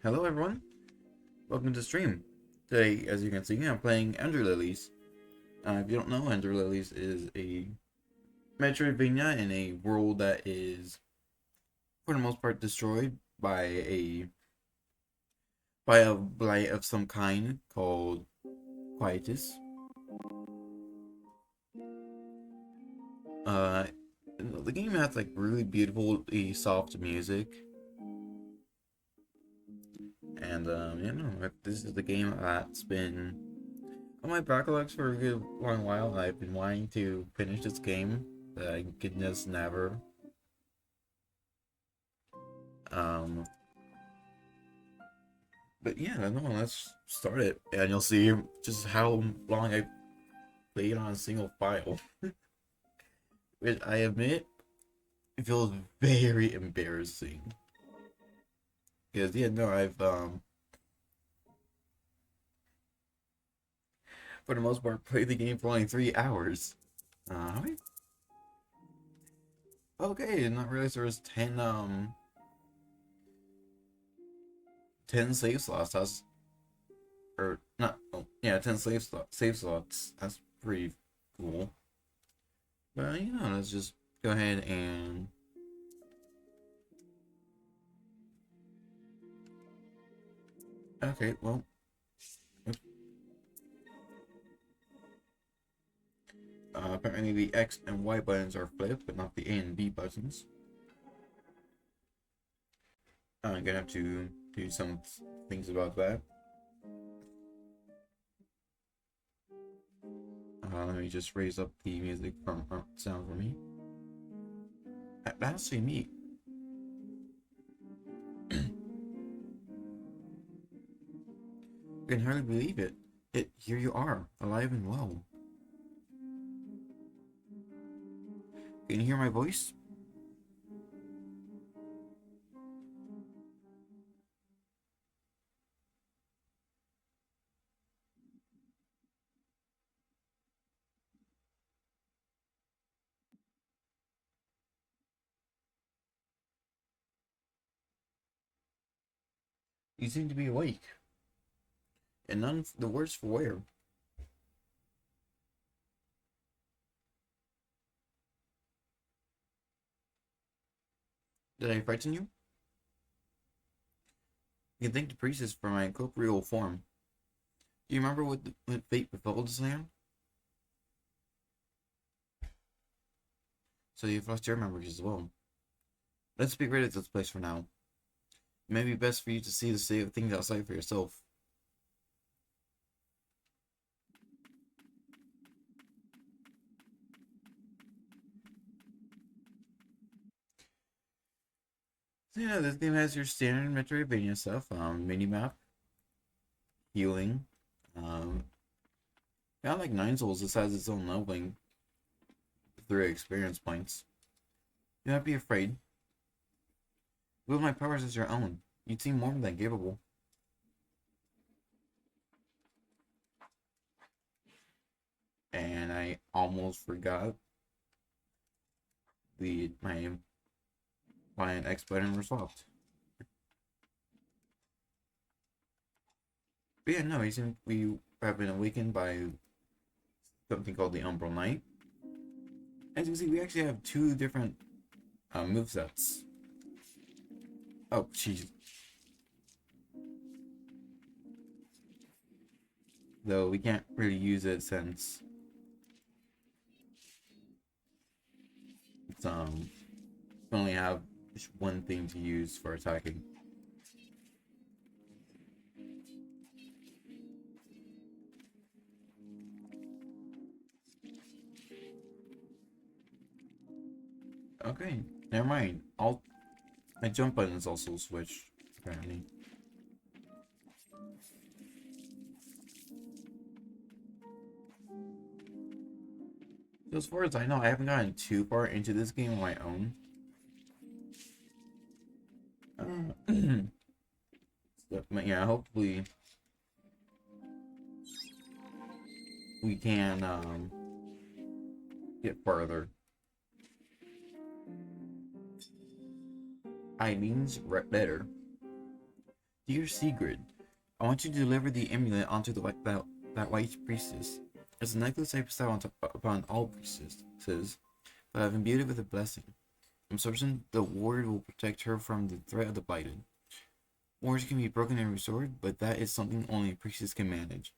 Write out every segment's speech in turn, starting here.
Hello everyone, welcome to the stream. Today, as you can see, I'm playing lilies. If you don't know, lilies is a Metroidvania in a world that is, for the most part, destroyed by a blight of some kind called quietus. Uh, the game has like really beautifully soft music, and this is the game that's been on my backlogs for a good long while. I've been wanting to finish this game, but I could just never. Um, but yeah, no, let's start it, and you'll see just how long I played on a single file. Which I admit, it feels very embarrassing. Because yeah, no, I've for the most part played the game for only 3 hours. Uh, okay, did not realize there was 10 save slots. That's or not. Oh, yeah, 10 save slots. That's pretty cool. But let's just go ahead and okay. Well, apparently the X and Y buttons are flipped, but not the A and B buttons. I'm gonna have to do some things about that. Let me just raise up the music from sound for me. That's so neat. I can hardly believe it. Here you are, alive and well. Can you hear my voice? You seem to be awake, and none the worse for wear. Did I frighten you? You can thank the priestess for my corporeal form. Do you remember what fate befell this land? So you've lost your memories as well. Let's be rid of this place for now. It may be best for you to see the state of things outside for yourself. So yeah, this game has your standard Metroidvania stuff. Minimap, healing. Um, kind of like Nine Souls, this has its own leveling through experience points. Do not be afraid. Wield my powers as your own. You seem more than capable. And I almost forgot my Y and X button were swapped. But yeah, no, we have been awakened by something called the Umbral Knight. As you can see, we actually have two different movesets. Oh, jeez. Though we can't really use it since it's we only have just one thing to use for attacking. Okay, never mind. My jump button is also switched apparently. So as far as I know, I haven't gotten too far into this game on my own. But yeah, hopefully we can get further. I means better. Dear Sigrid, I want you to deliver the amulet onto that white priestess. It's a necklace I bestow upon all priestesses, but I've imbued it with a blessing. I'm certain the ward will protect her from the threat of the blighted. Wards can be broken and restored, but that is something only a priestess can manage.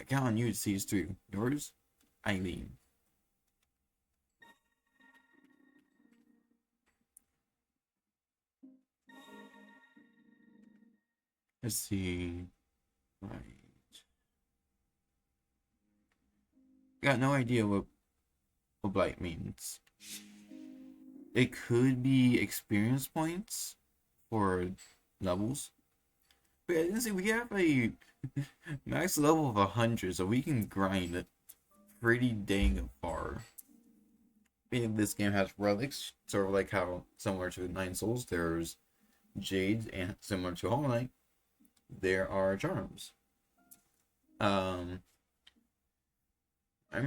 I count on you to see us through. Yours, Eileen. Let's see. Right. Got no idea what blight means. It could be experience points for levels. But I didn't say we have a max level of 100, so we can grind it pretty dang far. And this game has relics, sort of like how similar to Nine Souls, there's Jades, and similar to Hollow Knight, there are charms. Um, I'm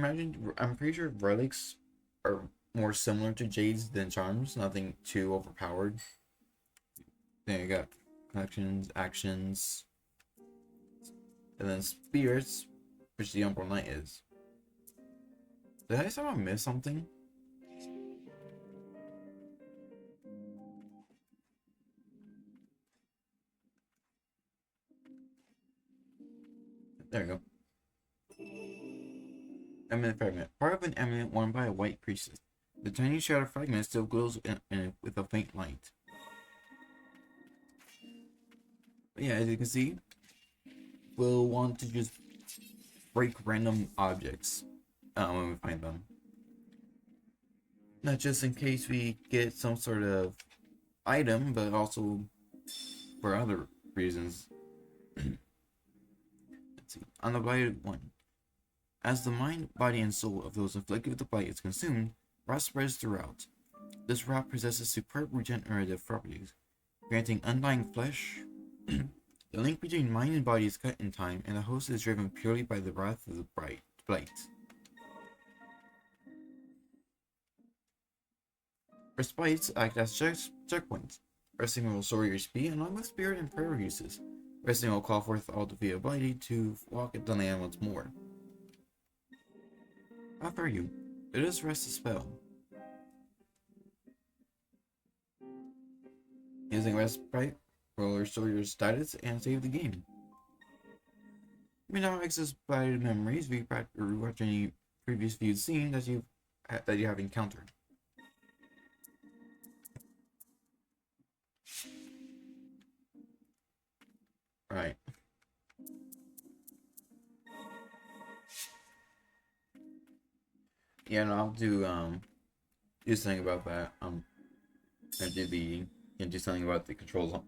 pretty sure relics are more similar to Jades than charms. Nothing too overpowered. Then you got connections, actions, and then spirits, which the Umbral Knight is. Did I somehow miss something? There we go. Eminent fragment. Part of an eminent worn by a white priestess. The tiny shattered fragment still glows with a faint light. But yeah, as you can see, we'll want to just break random objects when we find them. Not just in case we get some sort of item, but also for other reasons. Let's see. On the blighted one. As the mind, body, and soul of those afflicted with the blight is consumed, rot spreads throughout. This rot possesses superb regenerative properties, granting undying flesh. The link between mind and body is cut in time, and the host is driven purely by the wrath of the blight. Respites act as checkpoints. Resting will restore your speed along with spirit and prayer uses. Resting will call forth all the via blighted to walk at the land once more. How are you? It is rest a spell. Using respite will restore your status and save the game. You may now access blighted memories, rewatch any previous viewed scene that you have encountered. Right. Yeah, and I'll do something about that. Do something about the controls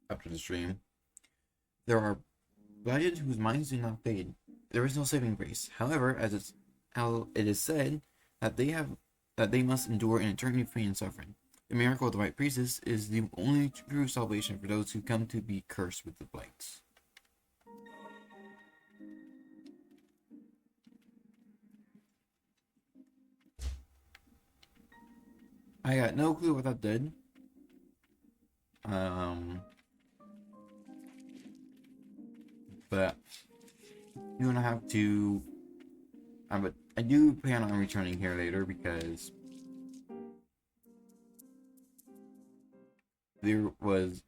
after the stream. There are blighted whose minds do not fade. There is no saving grace. However, it is said that they must endure an eternity of pain and suffering. The miracle of the White Priestess is the only true salvation for those who come to be cursed with the blights. I got no clue what that did. But you're gonna have to. But I do plan on returning here later because there was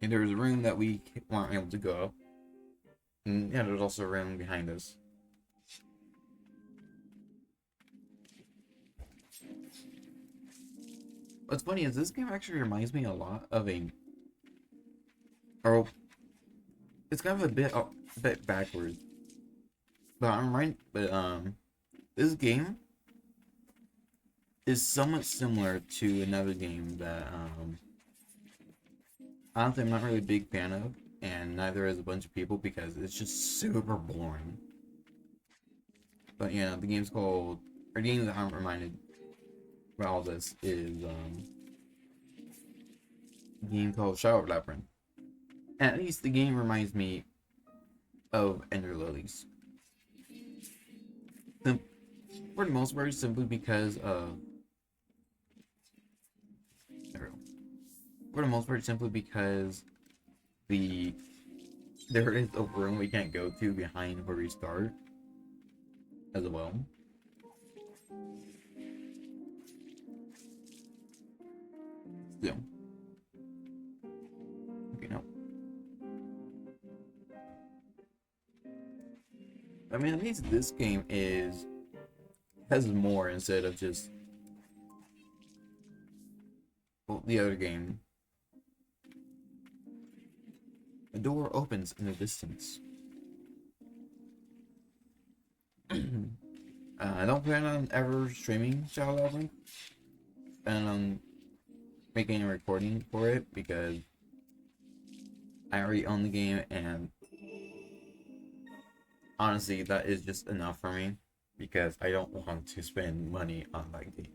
a room that we weren't able to go, and yeah, there's also a room behind us. What's funny is this game actually reminds me a lot of or it's kind of a bit backwards, but I'm right. But this game is somewhat similar to another game that honestly I'm not really a big fan of, and neither is a bunch of people because it's just super boring. But yeah, the game that I'm reminded about all this is a game called Shadow Labyrinth. At least the game reminds me of Ender Lilies. For the most part, simply because of for the most part, simply because the there is a room we can't go to behind where we start as well. Still. Okay, no. I mean, at least this game has more instead of just the other game. A door opens in the distance. I don't plan on ever streaming Shadow Leveling. Plan on making a recording for it because I already own the game, and honestly, that is just enough for me because I don't want to spend money on that game.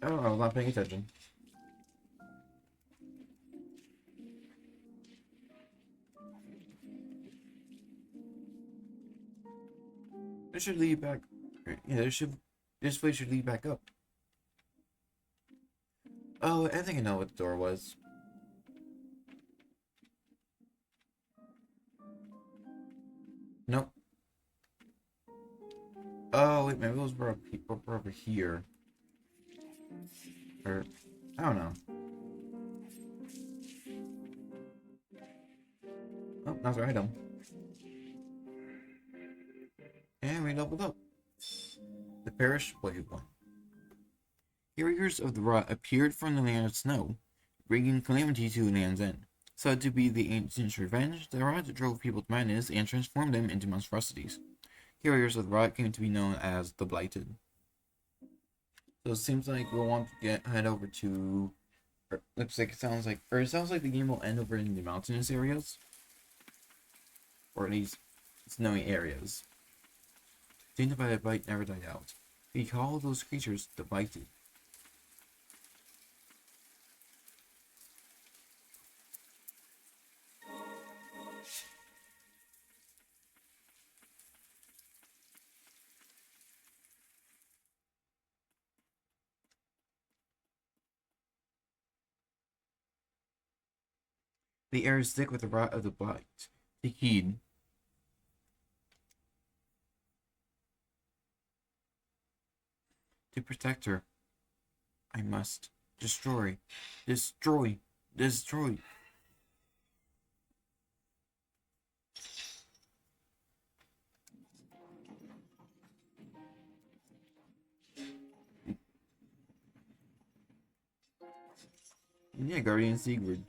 I don't know, I'm not paying attention. It should lead back. Yeah, this way should lead back up. Oh, I think I know what the door was. Nope. Oh, wait, maybe it was over here. Or, I don't know. Oh, another item. And we leveled up. The parish blade one. Carriers of the rot appeared from the land of snow, bringing calamity to Land's End. Said to be the ancients' revenge, the rot drove people to madness and transformed them into monstrosities. Carriers of the rot came to be known as the Blighted. So it seems like we'll want to head over to. It sounds like the game will end over in the mountainous areas, or at least snowy areas. Tainted by the blight never died out. We call those creatures the Blighted. The air is thick with the rot of the blight. Take heed. To protect her, I must destroy, destroy, destroy. Yeah, Guardian Sigrid.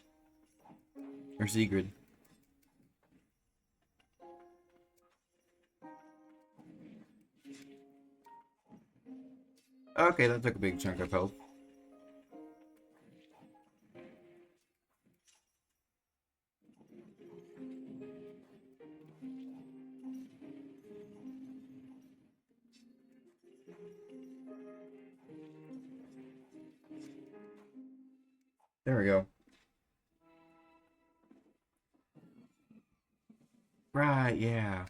Or Sigrid. Okay, that took a big chunk of health. There we go. Right, yeah.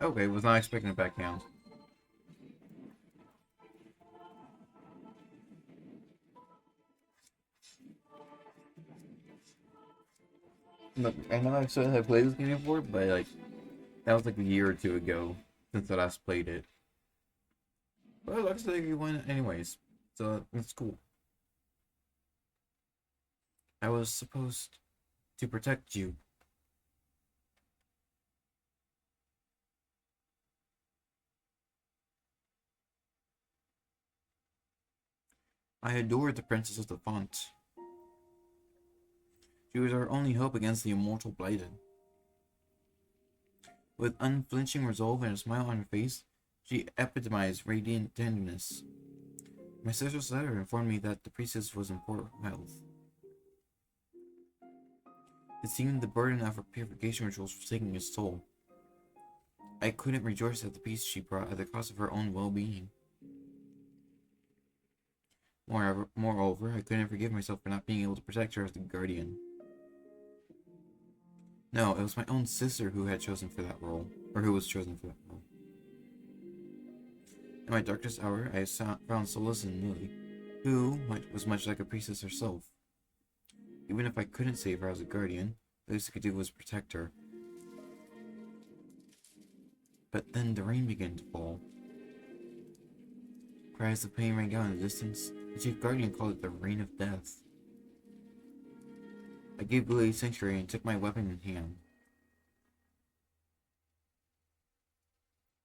Okay, was not expecting a backhand. Look, I know I've said I played this game before, but like that was like a year or two ago since I last played it. But it looks like you won anyways, so that's cool. I was supposed to protect you. I adored the Princess of the Font. She was our only hope against the immortal Blighted. With unflinching resolve and a smile on her face, she epitomized radiant tenderness. My sister's letter informed me that the priestess was in poor health. It seemed the burden of her purification rituals was taking its toll. I couldn't rejoice at the peace she brought at the cost of her own well-being. Moreover, I couldn't forgive myself for not being able to protect her as the guardian. No, it was my own sister who had chosen for that role, or who was chosen for that role. In my darkest hour, I found solace in Lily, who was much like a priestess herself. Even if I couldn't save her as a guardian, the least I could do was protect her. But then the rain began to fall. Cries of pain rang out in the distance. The chief guardian called it the rain of death. I gave Lily sanctuary and took my weapon in hand.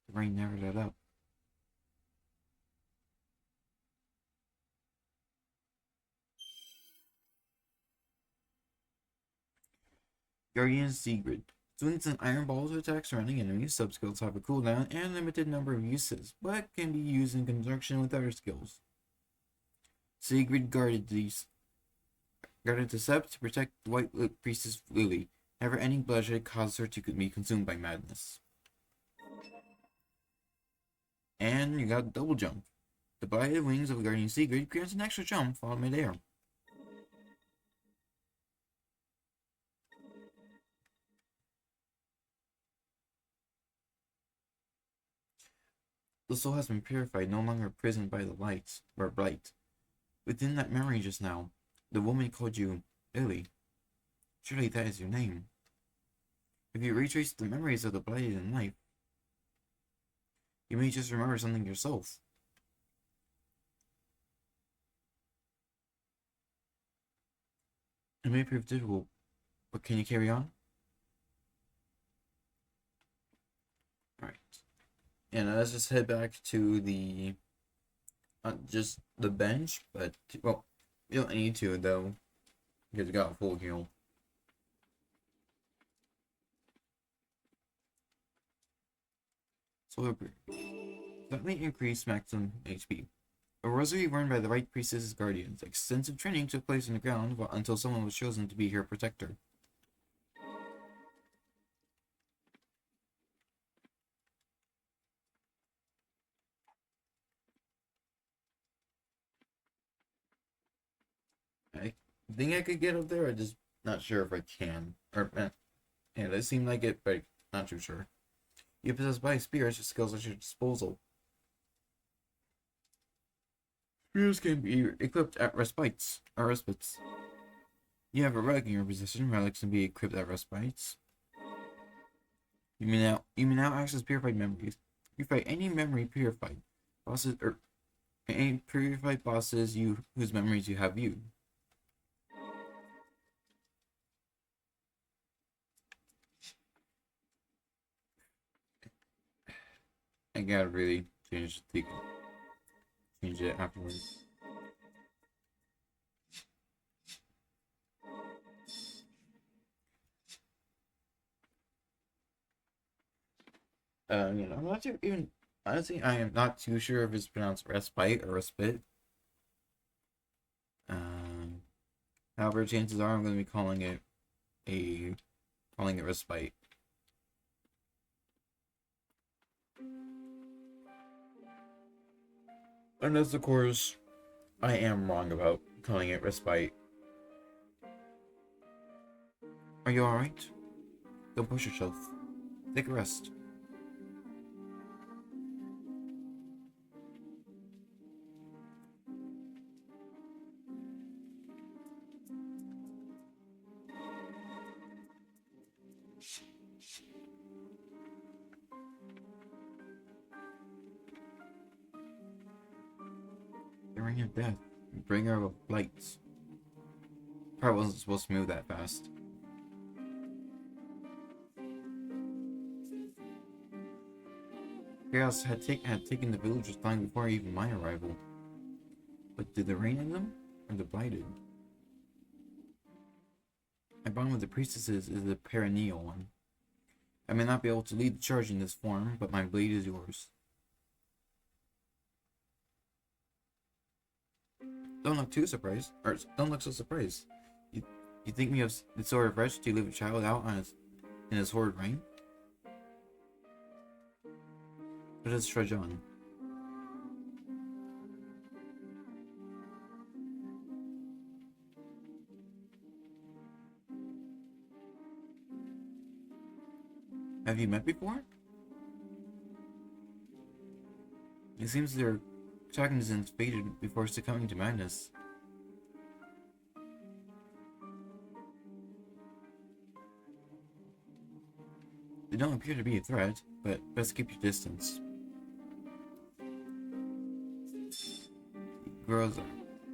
The rain never let up. Guardian Secret. Swings an iron ball to attack surrounding enemies. Sub-skills have a cooldown and limited number of uses, but can be used in conjunction with other skills. Sigrid guarded the sept to protect the White Priestess Lily. Never-ending bloodshed caused her to be consumed by madness. And you got double jump. The blighted wings of Guardian Sigrid grants an extra jump while mid-air. The soul has been purified, no longer imprisoned by the light or blight. Within that memory just now, the woman called you Lily. Surely that is your name. If you retrace the memories of the blighted in life, you may just remember something yourself. It may prove difficult, but can you carry on? Alright. And let's just head back to the just the bench, but well, you don't need to though, because you got full heal. So let me increase maximum HP. A rosary worn by the right priestess's guardians. Extensive training took place in the ground until someone was chosen to be her protector. I think I could get up there. I'm just not sure if I can. Or, yeah, it seemed like it, but not too sure. You possess by spirits, your skills at your disposal. Spears can be equipped at respites. You have a relic in your possession. Relics can be equipped at respites. You may now access purified memories. Purify any memory purified. Bosses or any purified bosses whose memories you have viewed. I gotta really change it afterwards. I'm not too even honestly. I am not too sure if it's pronounced respite or respite. Um, However, chances are I'm going to be calling it respite. Unless, of course, I am wrong about calling it respite. Are you alright? Don't push yourself. Take a rest. The ring of death. Bringer of lights. Probably wasn't supposed to move that fast. Chaos had taken the villagers long before even my arrival. But did the rain in them? Or the blighted? My bond with the priestesses is a perennial one. I may not be able to lead the charge in this form, but my blade is yours. Don't look too surprised, or don't look so surprised. You think me of the sort of wretch to leave a child out in his horrid rain? Let us trudge on. Have you met before? It seems their cognizance faded before succumbing to madness. They don't appear to be a threat, but best keep your distance. Groza.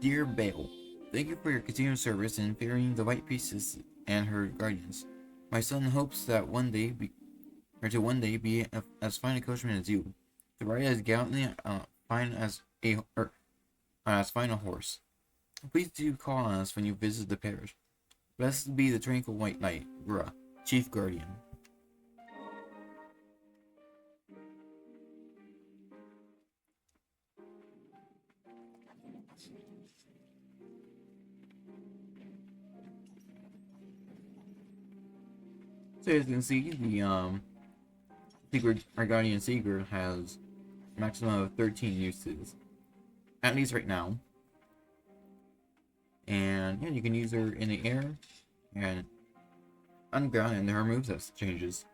Dear Bale, thank you for your continued service in ferrying the White Priestess and her guardians. My son hopes that to one day be as fine a coachman as you, to ride as gallantly as fine a horse. Please do call on us when you visit the parish. Blessed be the tranquil white knight, Gra, chief guardian. So as you can see, the secret our guardian secret has a maximum of 13 uses, at least right now. And yeah, you can use her in the air and on ground, and her moveset changes.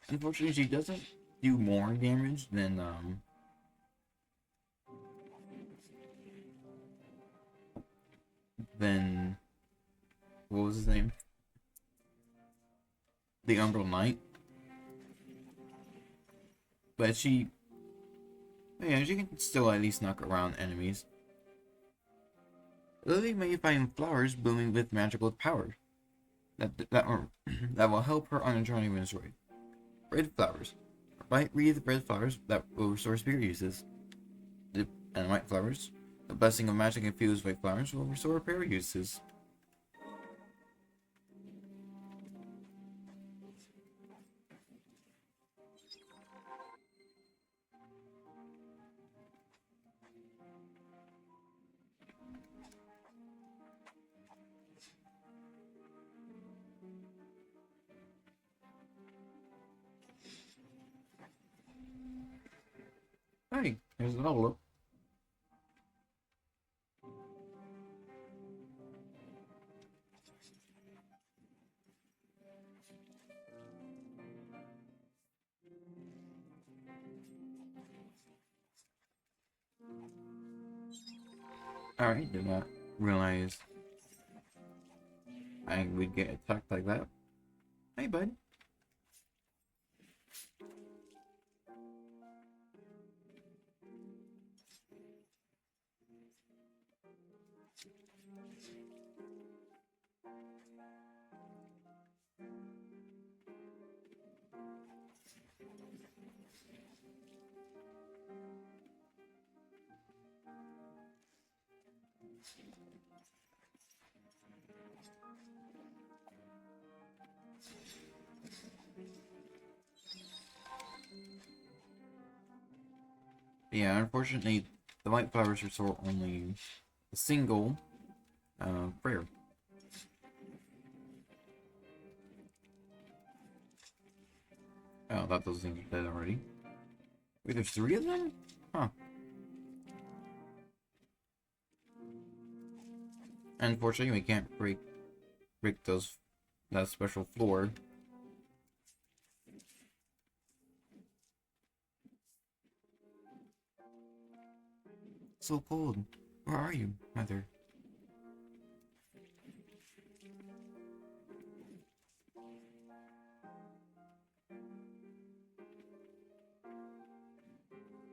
Unfortunately, she doesn't do more damage than what was his name? The Umbral Knight. But yeah, she can still at least knock around enemies. Lily may find flowers blooming with magical power that will help her on a journey when destroyed. Red flowers. Bright wreath red flowers that will restore spirit uses. And white flowers. The blessing of magic infused white flowers will restore prayer uses. Hey, here's a level up. Alright, did not realize I would get attacked like that. Hey, bud. Yeah, unfortunately, the white flowers restore only a single prayer. Oh, I thought those things were dead already. Wait, there's 3 of them? Huh. Unfortunately, we can't break that special floor. So cold. Where are you, mother?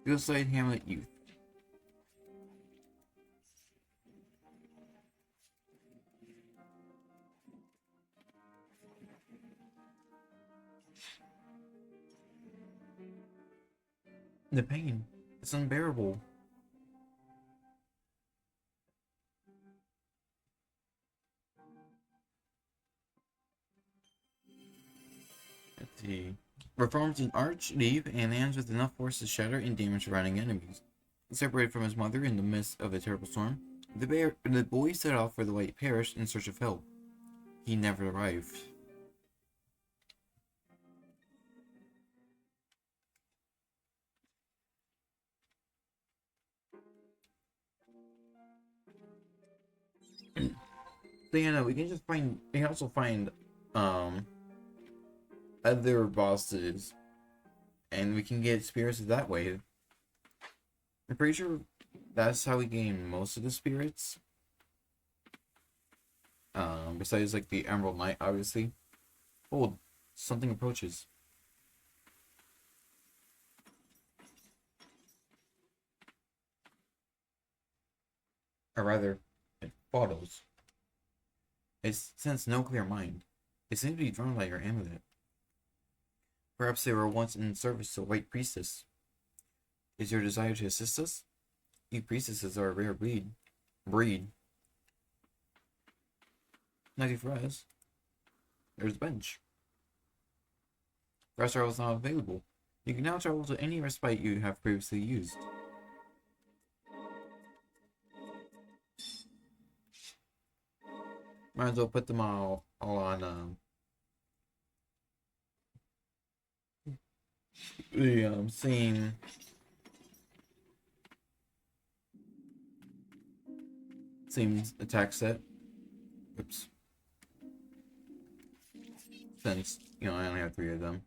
Hillside Hamlet Youth. The pain. It's unbearable. Let's see. Performs an arch leap and lands with enough force to shatter and damage surrounding enemies. Separated from his mother in the midst of a terrible storm, the boy set off for the White Parish in search of help. He never arrived. So you know, we can just find. We can also find um other bosses, and we can get spirits that way. I'm pretty sure that's how we gain most of the spirits. Besides like the Emerald Knight, obviously. Oh, something approaches. Or rather, it follows. It sends no clear mind. It seems to be drawn by your amulet. Perhaps they were once in service to a white priestess. Is your desire to assist us? You priestesses are a rare breed. Lucky for us, there's a bench. Rest travel is not available. You can now travel to any respite you have previously used. Might as well put them all on the same attack set. Oops. Since I only have 3 of them.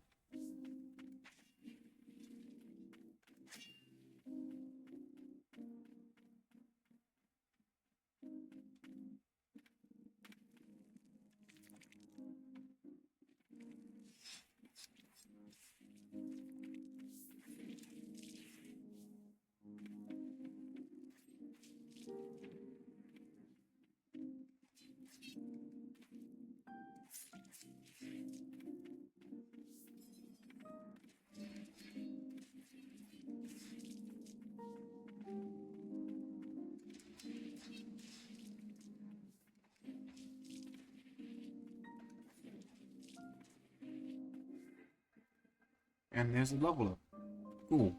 And there's a level up. Cool.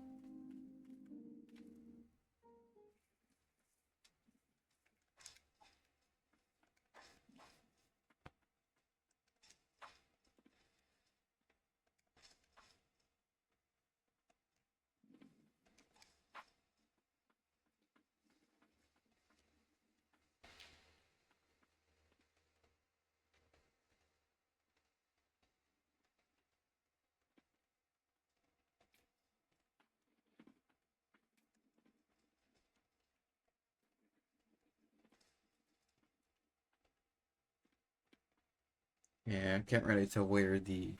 Yeah, I can't really tell where the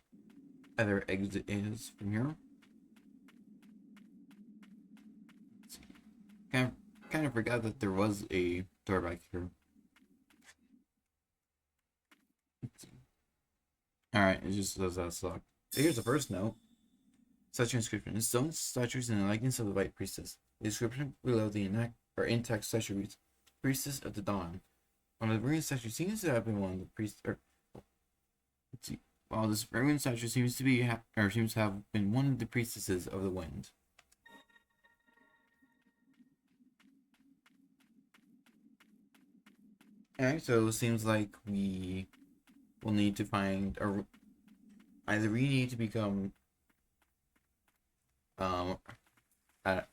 other exit is from here. Kind of forgot that there was a door back here. Alright, it just says that's locked. Here's the first note. Statue inscription. Stone statues in the likeness of the White Priestess. The inscription below the intact statue reads, Priestess of the Dawn. While the ruined statue seems to have been one of the priests, let's see. While this ruined statue seems to have been one of the priestesses of the wind. Alright, so it seems like we will need to find either we need to become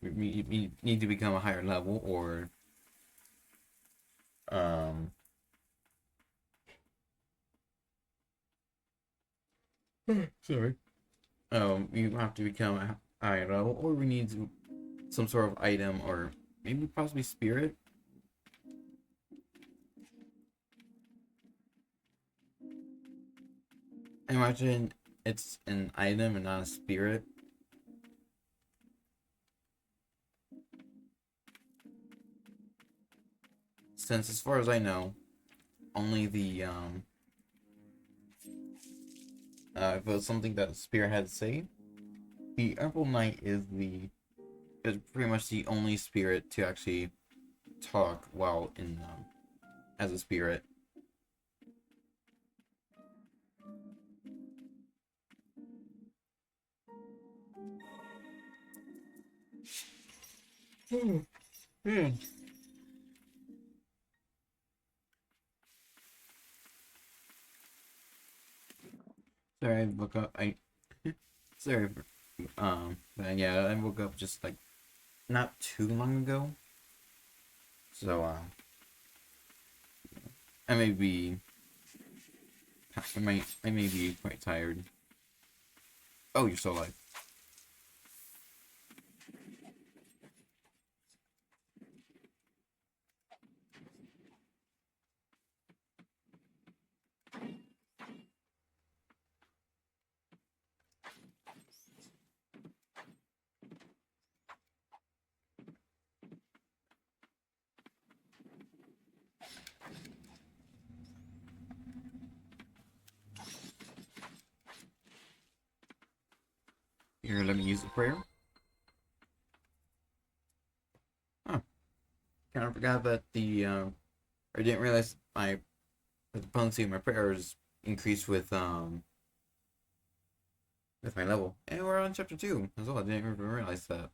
we need to become a higher level, or sorry, you have to become a higher level, or we need some sort of item, or maybe possibly spirit. I imagine it's an item and not a spirit. Since, as far as I know, only the if it was something that a spirit had to say, the Emerald Knight is pretty much the only spirit to actually talk while in as a spirit. Sorry, I woke up. Sorry, but yeah, I woke up just like not too long ago. So I may be, I may be quite tired. Oh, you're still alive. Here, let me use the prayer. Huh. Kind of forgot that I didn't realize the potency of my prayers increased with my level. And we're on chapter 2 as well. I didn't even realize that.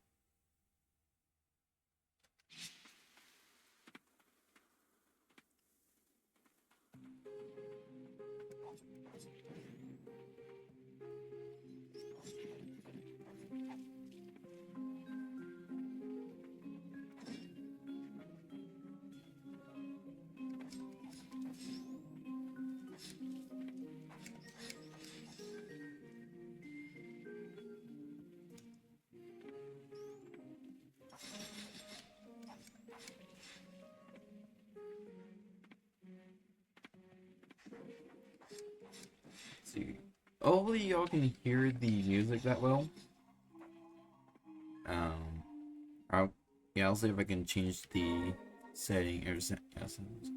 Let's see. Hopefully y'all can hear the music that well. Um, I'll, yeah, I'll see if I can change the setting or settings.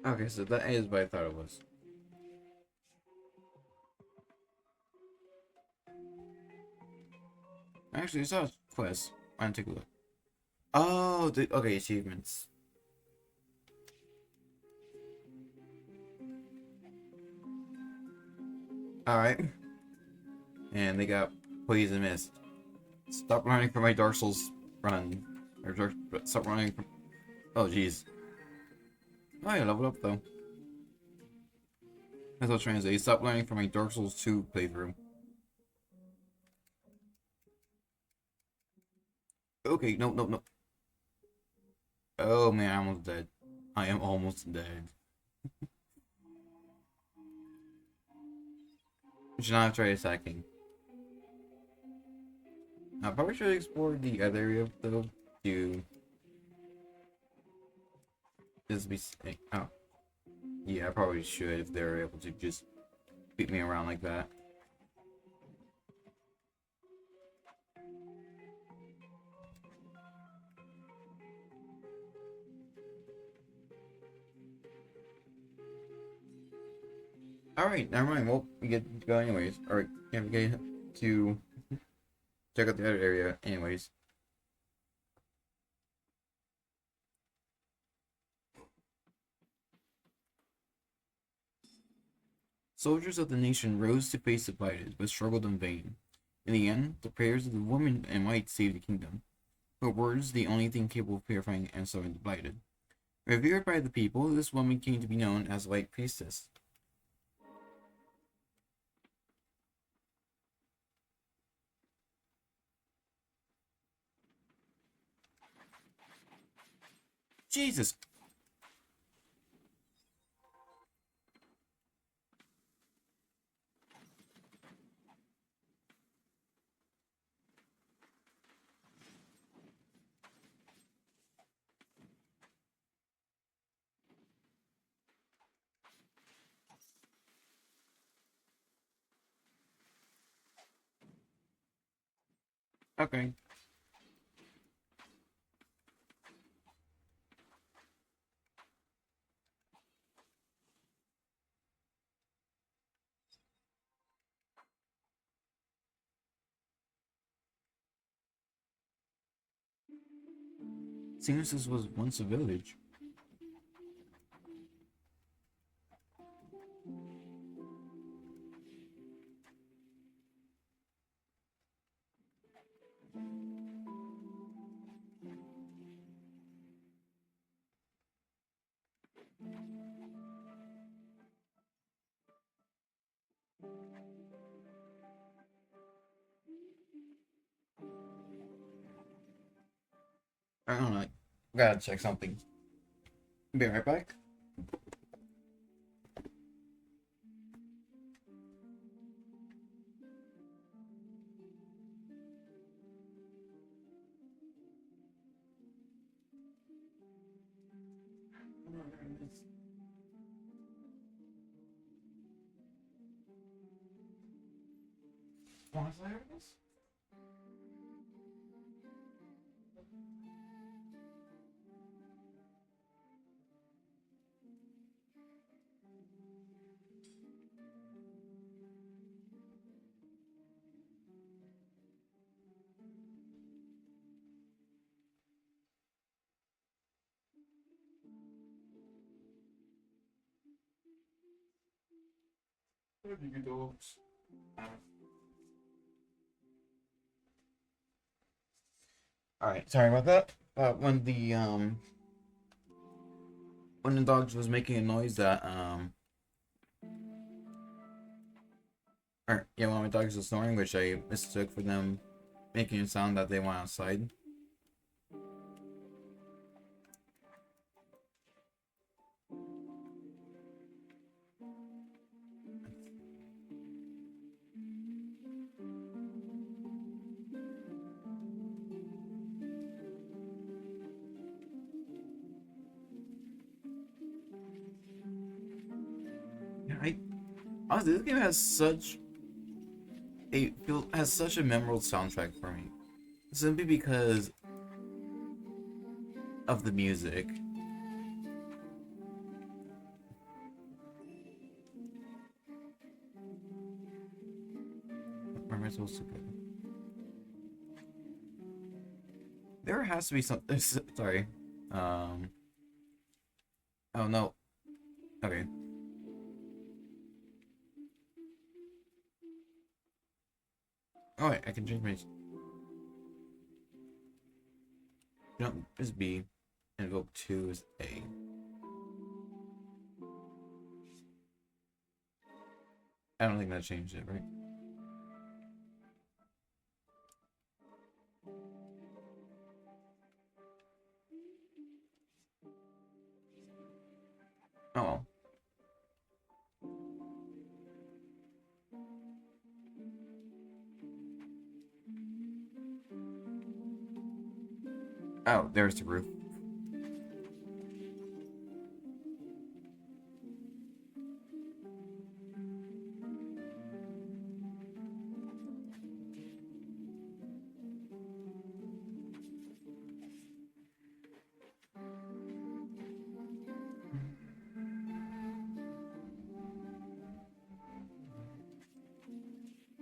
Okay, so that is what I thought it was. Actually, it's a quest. I want to take a look. Oh, okay, achievements. Alright. And they got Poison Mist. Stop running from my Dark Souls run. Stop running from. Oh, jeez. Oh, yeah, leveled up though. That's what translate. Stop learning from my Dark Souls 2 playthrough. Okay, no, no, no. Oh man, I'm almost dead. I am almost dead. Should not try attacking. I probably should explore the other area though to just be. Oh, yeah, I probably should if they're able to just beat me around like that. Alright, never mind. Well, we get to go anyways. Alright, yeah, we get to check out the other area anyways. Soldiers of the nation rose to face the blighted, but struggled in vain. In the end, the prayers of the woman in white saved the kingdom. Her words, the only thing capable of purifying and serving the blighted. Revered by the people, this woman came to be known as White Priestess. Jesus! Okay. Seems this was once a village. I don't know. Gotta check something. Be right back. Alright, sorry about that. When the dog was making a noise that or yeah, when my dogs were snoring, which I mistook for them making a sound that they went outside. Yeah, I honestly this game has such a memorable soundtrack for me. Simply because of the music. Where am I supposed to go? There has to be some. Sorry. Um. Oh no. Okay. Oh wait, I can change my. Jump is B. Invoke 2 is A. I don't think that changed it, right? Oh. Oh, there's the roof.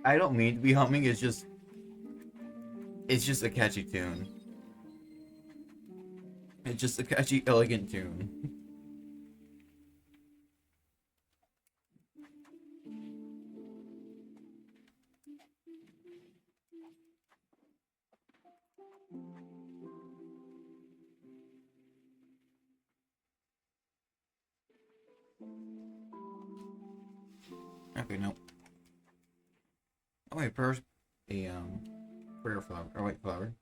I don't mean to be humming. It's just a catchy tune. It's just a catchy, elegant tune. Okay, no. Oh wait, first a prayer flower or white flower.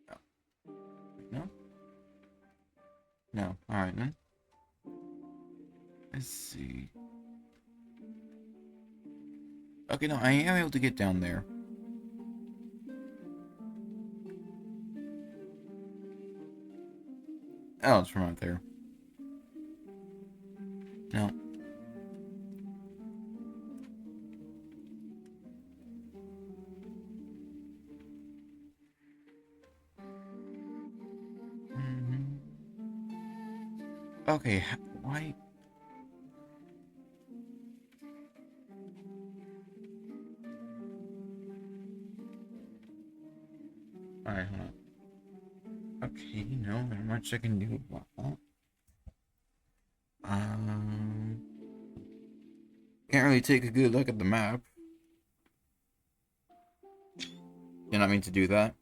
Oh, no, no. All right then. Let's see. Okay, no, I am able to get down there. Oh, it's from out there. No. Okay, why? Alright, hold on. Okay, no, not much I can do about that. Um, can't really take a good look at the map. Did not mean to do that.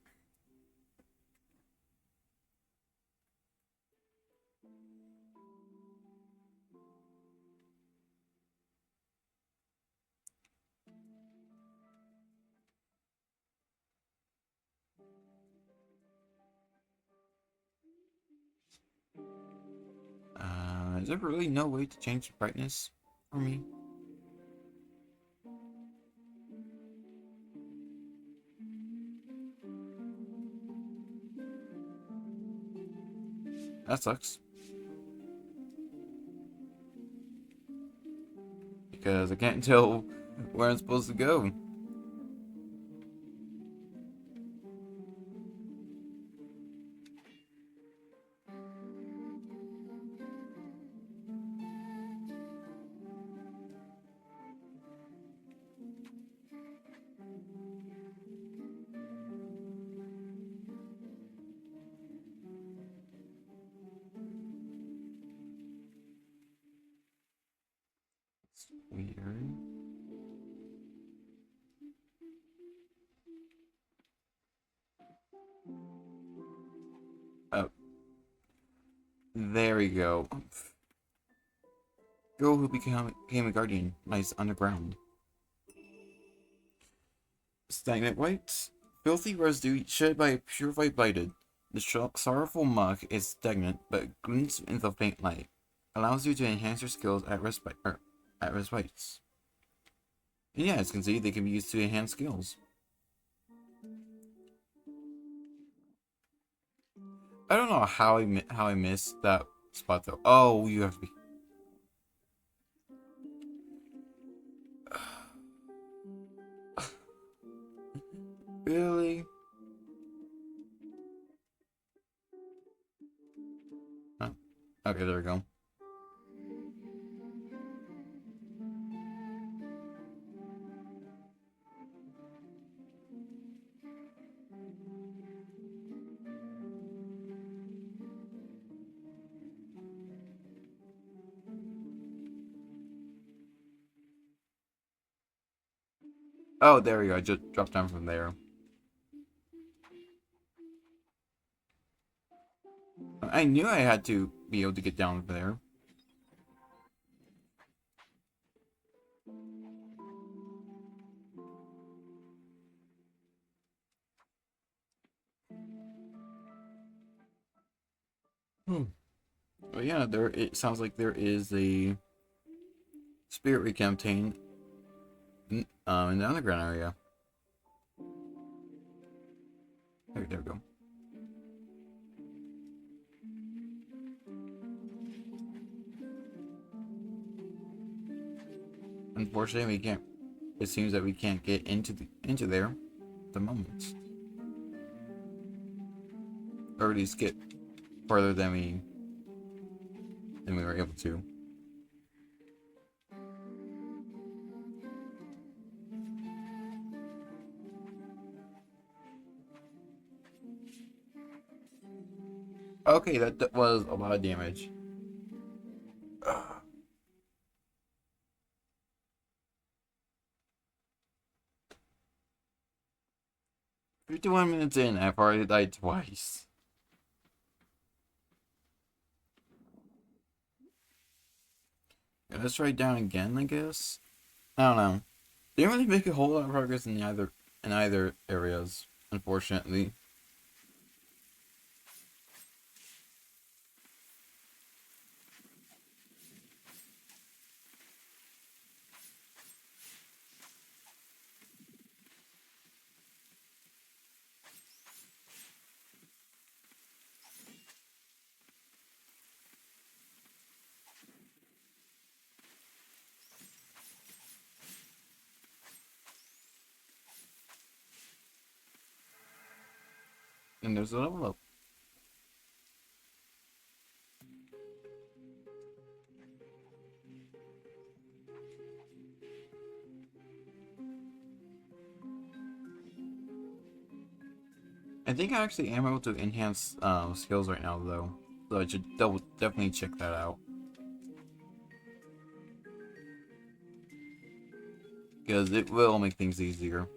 Is there really no way to change the brightness for me? That sucks. Because I can't tell where I'm supposed to go. It's weird. Oh, there we go. Girl who became a guardian lies underground. Stagnant white. Filthy residue shed by a purified blighted. The sorrowful muck is stagnant but glints in the faint light. Allows you to enhance your skills at respites. And yeah, as you can see, they can be used to enhance skills. I don't know how I missed that spot though. Oh, you have to be. Really? Oh. Okay, there we go. Oh, there we go. I just dropped down from there. I knew I had to be able to get down there. Hmm. But yeah, there. It sounds like there is a spirit recontain in the underground area. There we go. Unfortunately, we can't. It seems that we can't get into there at the moment, or at least get further than we were able to. Okay, that was a lot of damage. 51 minutes in, I've already died twice. Yeah, let's try down again, I guess. I don't know. Didn't really make a whole lot of progress in either areas, unfortunately. And there's a level up. think I actually am able to enhance skills right now, though. So I should definitely check that out. Because it will make things easier.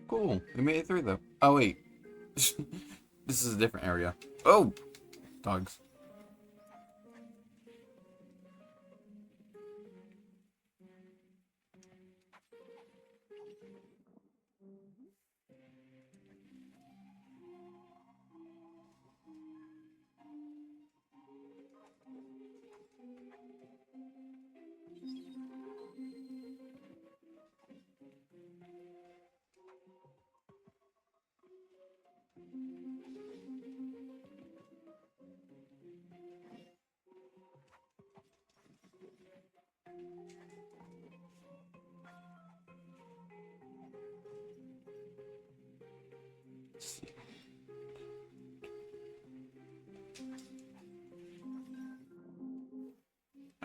Cool. We made it through, though. Oh, wait. This is a different area. Oh! Dogs.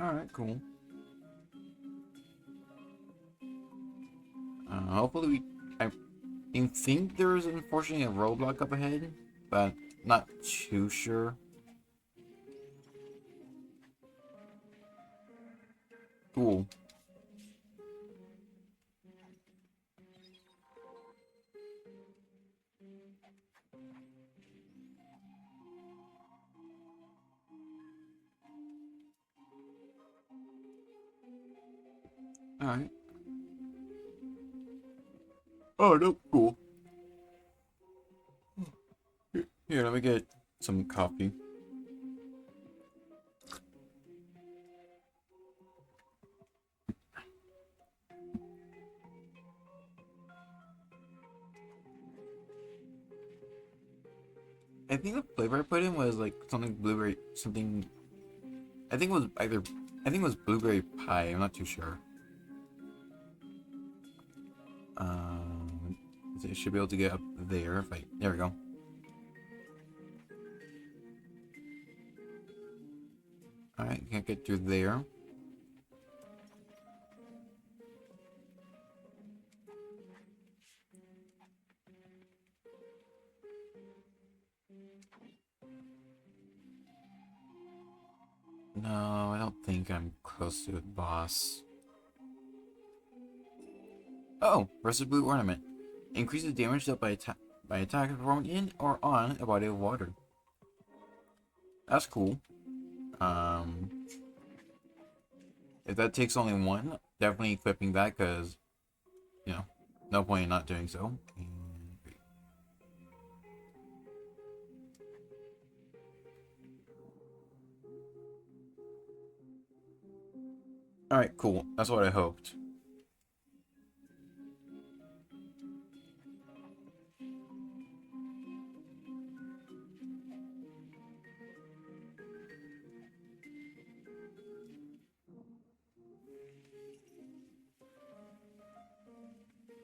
Alright, cool. Hopefully I think there's unfortunately a roadblock up ahead, but not too sure. Cool. Alright. Oh, no, cool. Here, let me get some coffee. I think the flavor I put in was like something blueberry, something. I think it was either. I think it was blueberry pie. I'm not too sure. I should be able to get up there if I. There we go. Alright, can't get through there. No, I don't think I'm close to it, boss. Oh, rusted blue ornament. Increases damage dealt by attack performed in or on a body of water. That's cool. Um, if that takes only one, definitely equipping that because, you know, no point in not doing so. Alright, cool. That's what I hoped.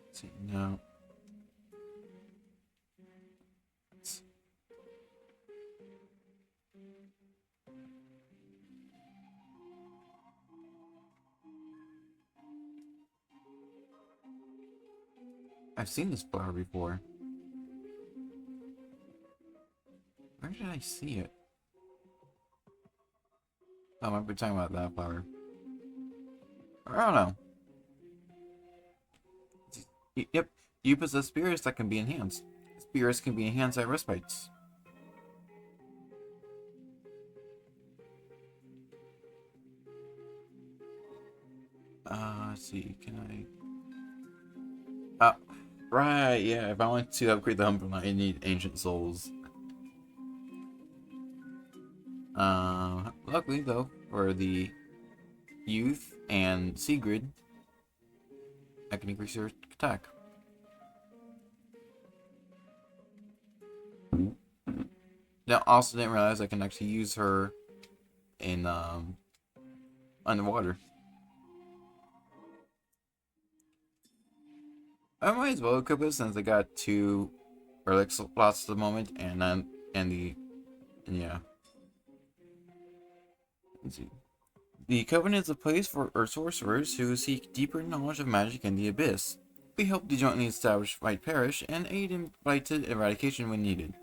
Let's see, no. I've seen this flower before. Where did I see it? Oh, I might be talking about that flower. I don't know. Yep, you possess spirits that can be enhanced. Spirits can be enhanced at respites. Let's see, can I... right, yeah, if I want to upgrade the Humble Knight, I need Ancient Souls. Luckily, though, for the Youth and Sigrid, I can increase your attack. Now, also didn't realize I can actually use her in, underwater. I might as well equip it since I got 2 relic slots at the moment, and then, yeah. Let's see. The Covenant is a place for Earth sorcerers who seek deeper knowledge of magic and the Abyss. We help the jointly established White Parish and aid in blighted eradication when needed.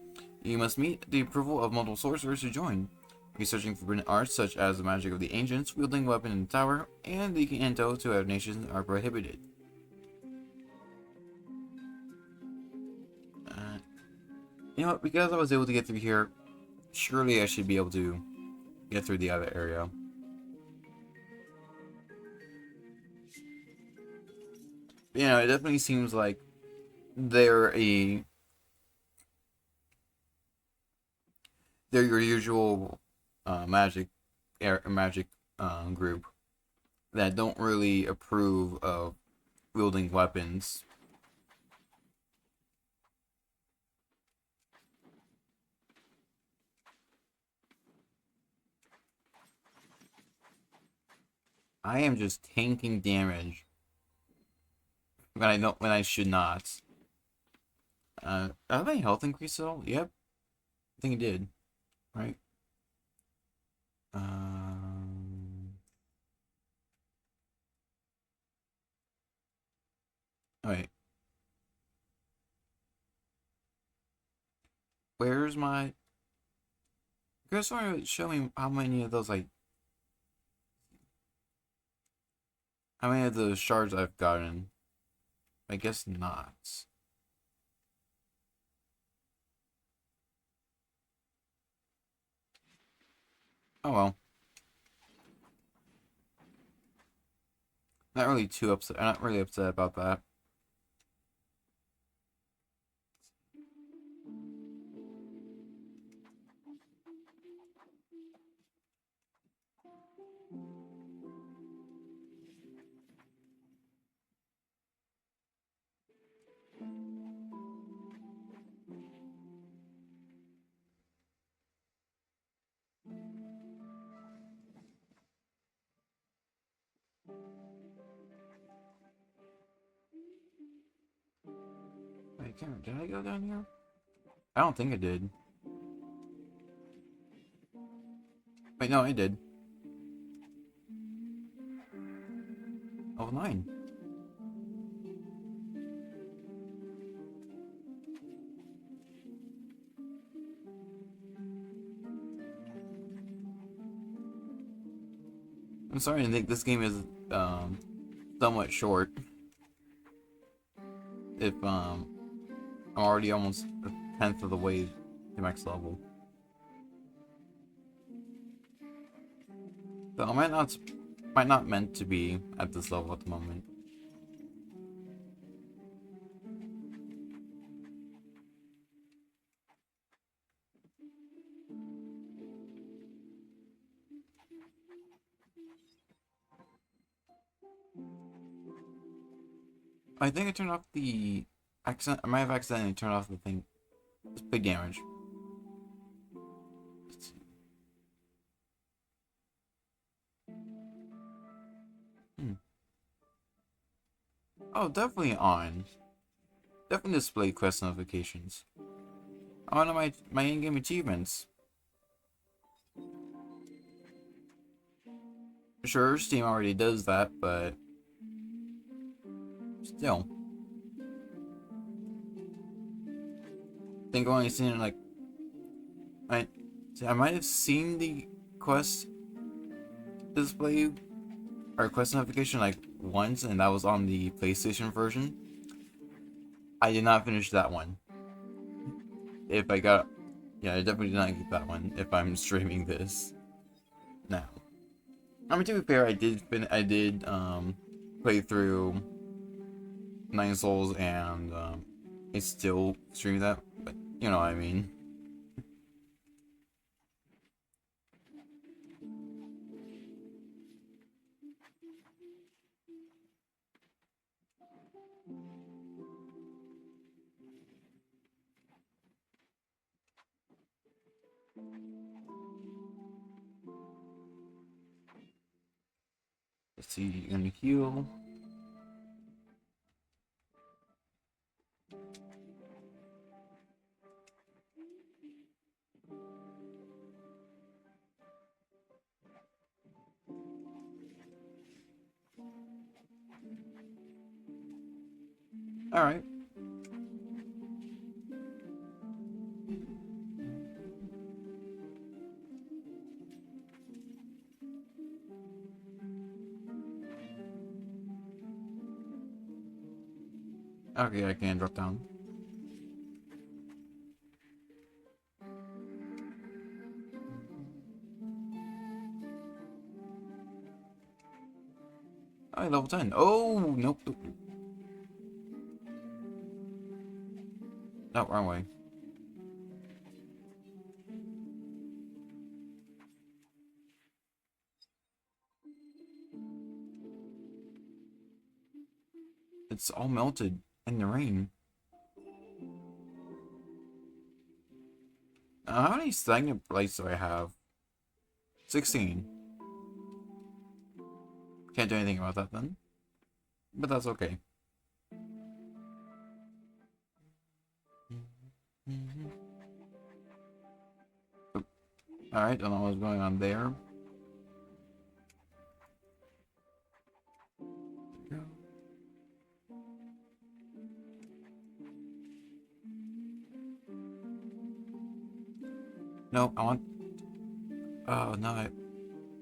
You must meet the approval of multiple sorcerers who join. Researching forbidden arts such as the magic of the ancients, wielding weapon in the tower, and leaking intel to other nations are prohibited. You know what, because I was able to get through here, surely I should be able to get through the other area. You know, it definitely seems like they're your usual magic group that don't really approve of wielding weapons. I am just tanking damage when I should not. Have my health increased at all? Yep, I think it did. Right. Wait. Where's my? Guys, want to show me how many of those how many of those shards I've gotten? I guess not. Oh well. Not really too upset. I'm not really upset about that. Wait, did I go down here? I don't think I did. Wait, no, I did. Level 9. I'm sorry to think this game is somewhat short. If I'm already almost a tenth of the way to max level. So I might not meant to be at this level at the moment. I think I turned off the I might have accidentally turned off the thing. It's big damage. Hmm. Oh, definitely on. Definitely display quest notifications. Oh, no, my in-game achievements. Sure, Steam already does that, but still. I think I've only seen it like I might have seen the quest display or quest notification like once, and that was on the PlayStation version. I did not finish that one. If I got, yeah, I definitely did not get that one. If I'm streaming this now, I mean, to be fair, I did play through Nine Souls and it's still stream that, but you know what I mean. Let's see, you're gonna heal. Alright. Okay, I can drop down. Alright, level 10. Oh, nope. No, wrong way. It's all melted in the rain. How many stagnant blights do I have? 16. Can't do anything about that then. But that's okay. Alright, don't know what's going on there. No, I want... Oh, no, at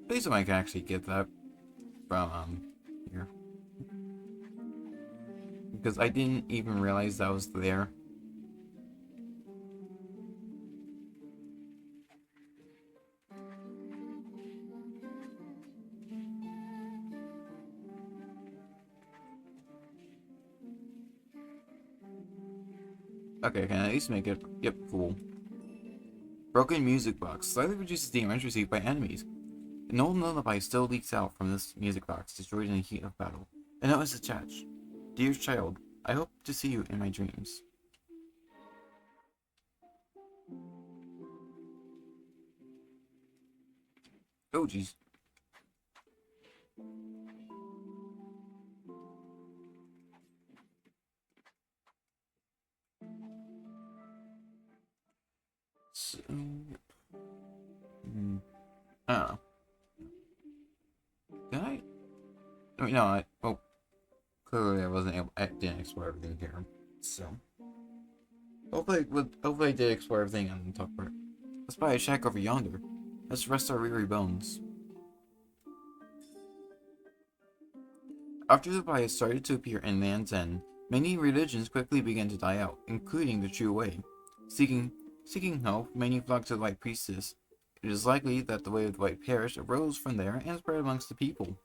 least I can actually get that from, here. Because I didn't even realize that was there. Okay, can I at least make it? Yep, cool. Broken music box slightly reduces damage received by enemies. An old lullaby still leaks out from this music box, destroyed in the heat of battle. A note is attached. Dear child, I hope to see you in my dreams. Oh, jeez. So, I don't know. Did I? I mean, no, oh, clearly I wasn't able. I didn't explore everything here. So, hopefully I did explore everything on the top part. Let's buy a shack over yonder. Let's rest our weary bones. After the bias started to appear in Land's End, many religions quickly began to die out, including the true way. Seeking help, many flocked to the White Priestess. It is likely that the way of the White Parish arose from there and spread amongst the people.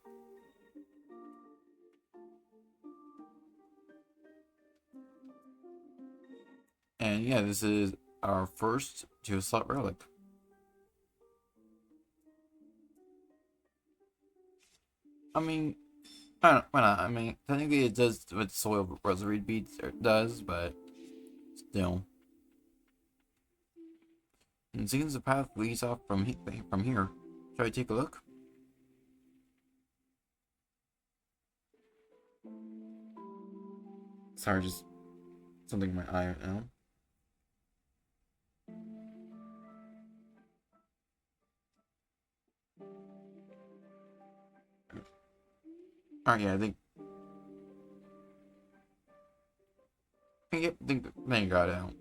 And yeah, this is our first Geoslot relic. I mean, I don't know, why not? I mean, technically it does what soil rosary beads does, but still. And seems the path leads off from here. Shall I take a look? Sorry, just something in my eye right now. Alright, yeah, I think they got out.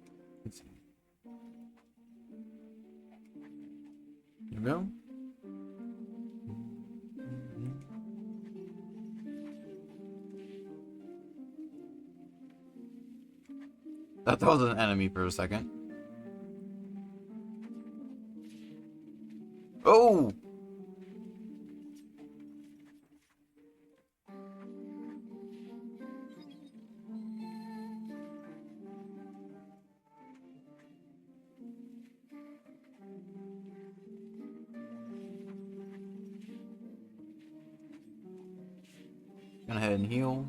Let's see. Here we go. That was an enemy for a second. Oh! Gonna head and heal.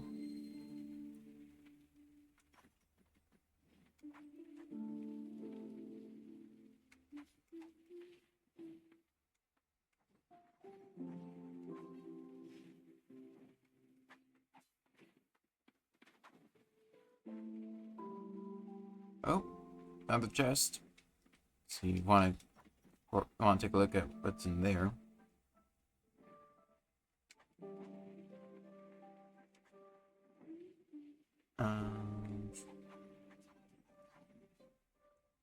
Oh, found the chest. So you want to take a look at what's in there.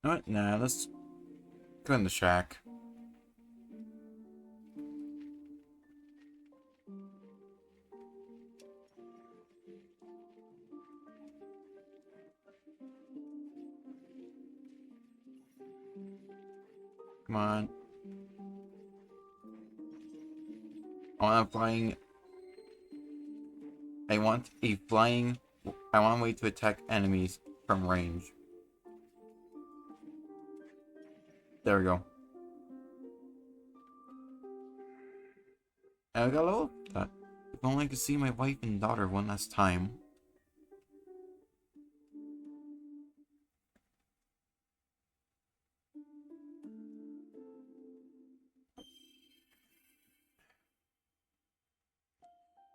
What? Nah, let's go in the shack. Come on. I want a flying. I want a flying. I want a way to attack enemies from range. There we go. And I got a level. If only I could see my wife and daughter one last time.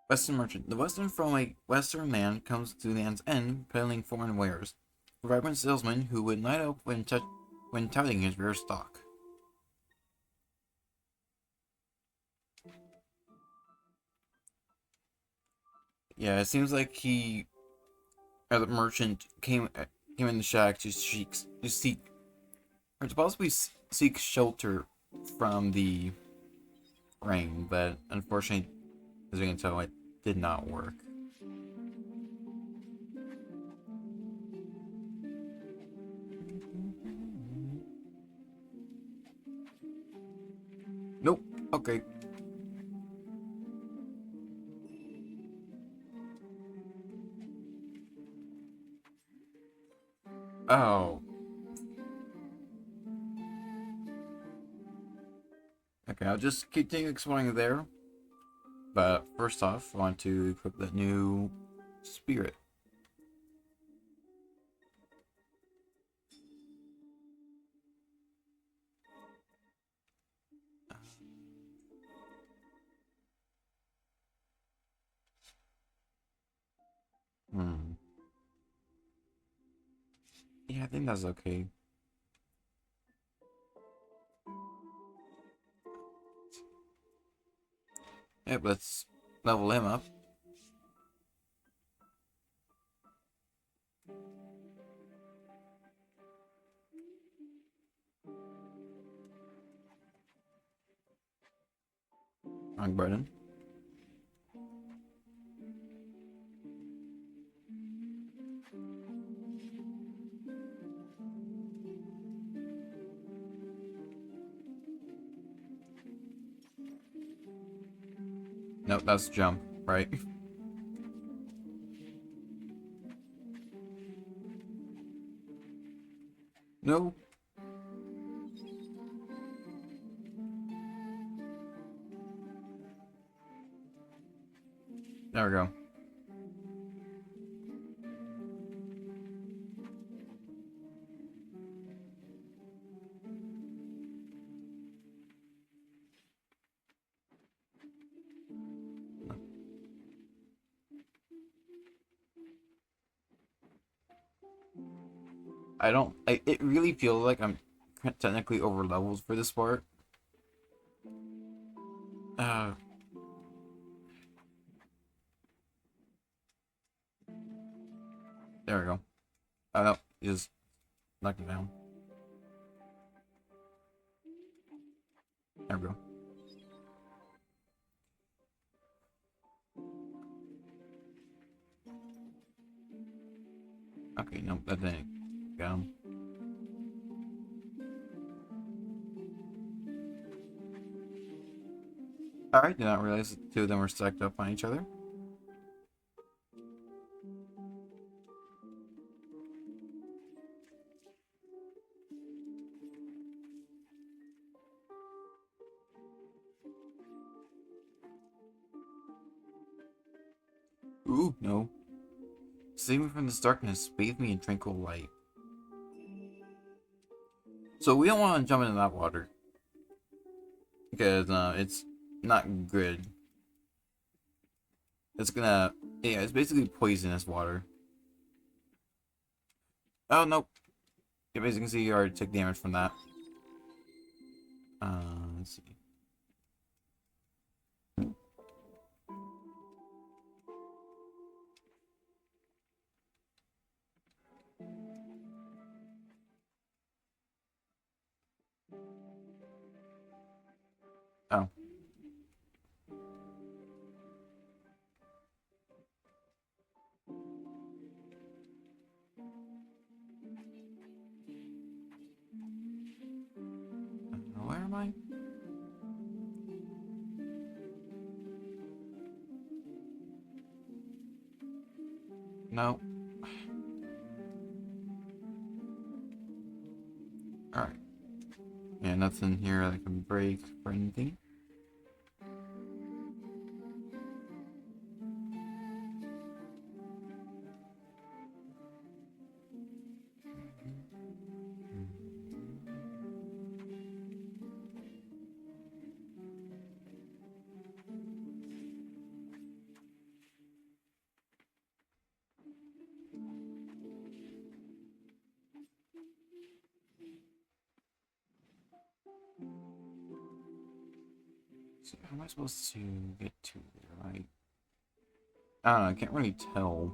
Western merchant. The Western from a Western land comes to the land's end, peddling foreign wares. A vibrant salesman who would light up when touting his rare stock. Yeah, it seems like the merchant came in the shack to seek, or to possibly seek shelter from the rain, but unfortunately, as we can tell, it did not work. Nope. Okay. Oh. Okay, I'll just continue exploring there. But first off, I want to equip that new spirit. Hmm. Yeah, I think that's okay. Yep, let's level him up. Wrong button. Nope, that's jump, right? No. There we go. It really feels like I'm technically over levels for this part. Uh, there we go. Oh no, just knock him down. There we go. Okay, nope, that didn't get him. Alright, did not realize the two of them were stacked up on each other. Ooh, no. Save me from this darkness. Bathe me in tranquil light. So we don't want to jump into that water. Because it's not good. It's gonna... Yeah, it's basically poisonous water. Oh, nope. Yeah, as you can see, you already took damage from that. Let's see. Oh. Where am I? No. Alright. Yeah, nothing here that can break or anything. So how am I supposed to get to there, right? I don't know, I can't really tell.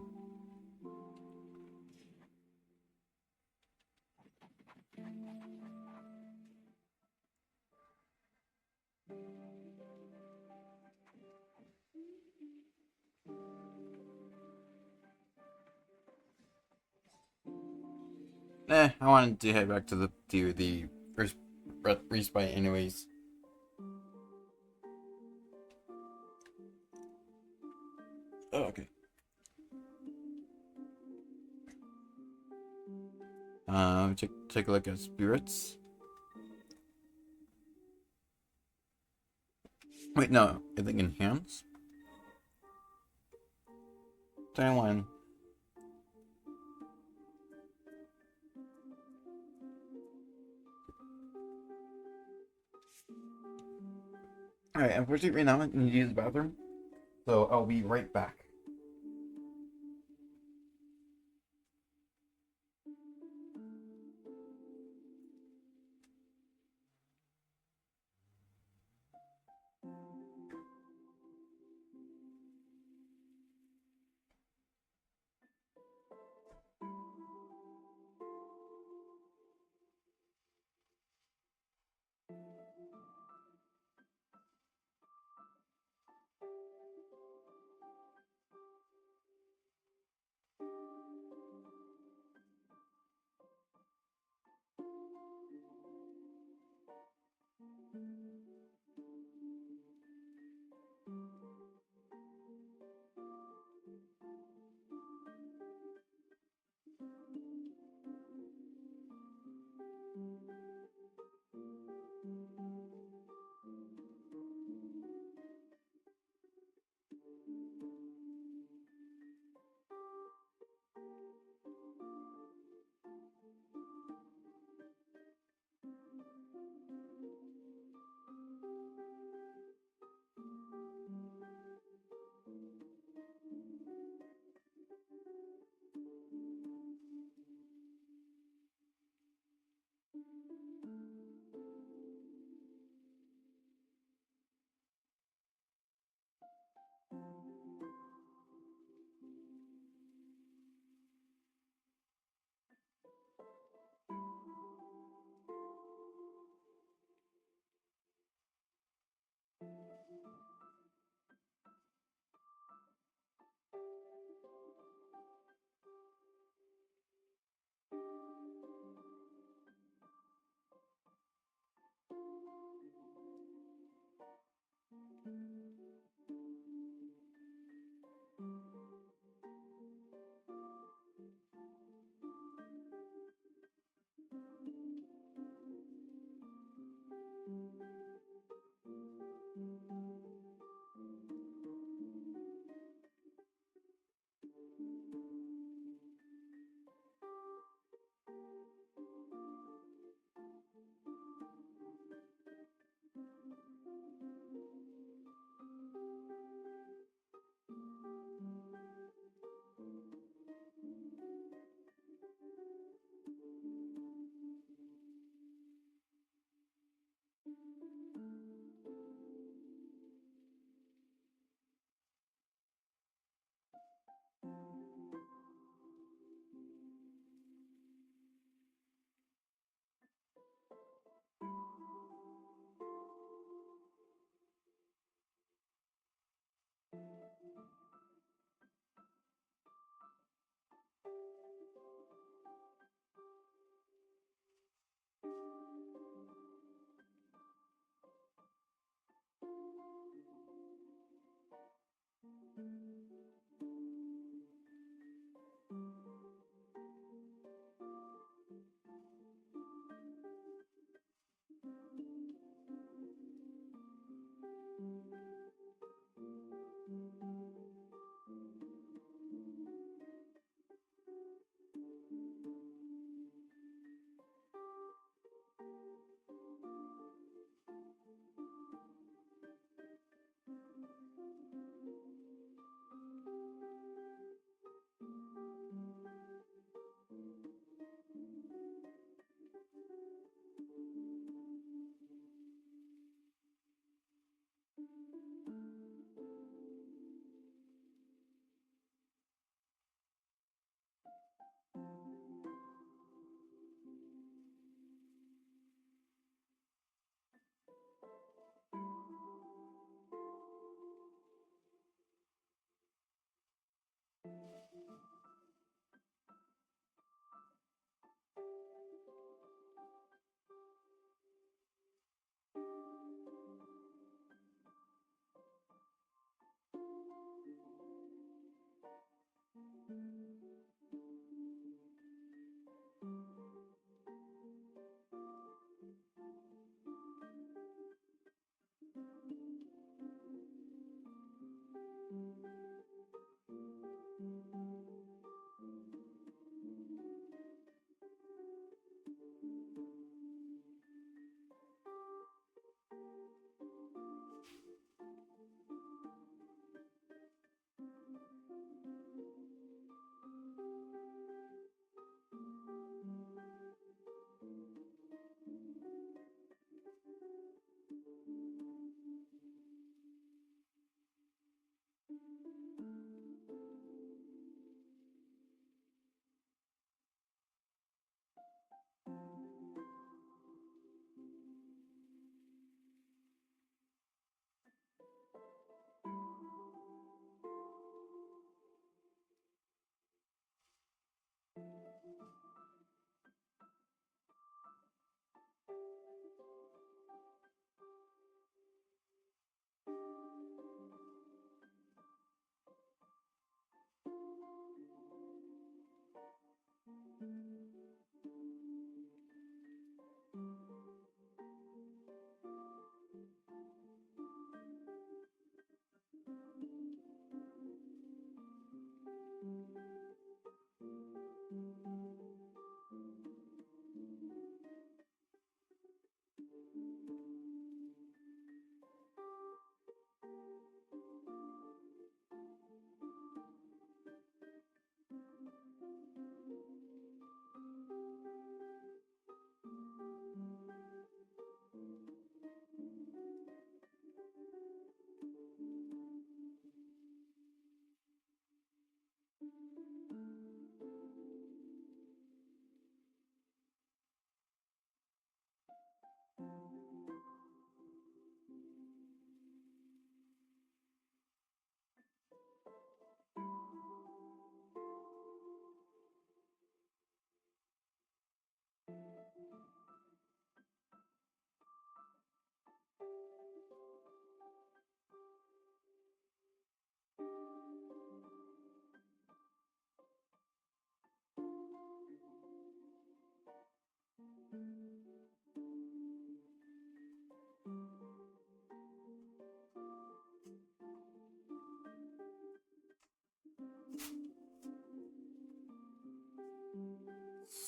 I wanted to head back to the first respite anyways. Oh, okay. Take a look at spirits. Wait, no, I think enhance. 21. Alright, unfortunately right now I need to use the bathroom. So I'll be right back.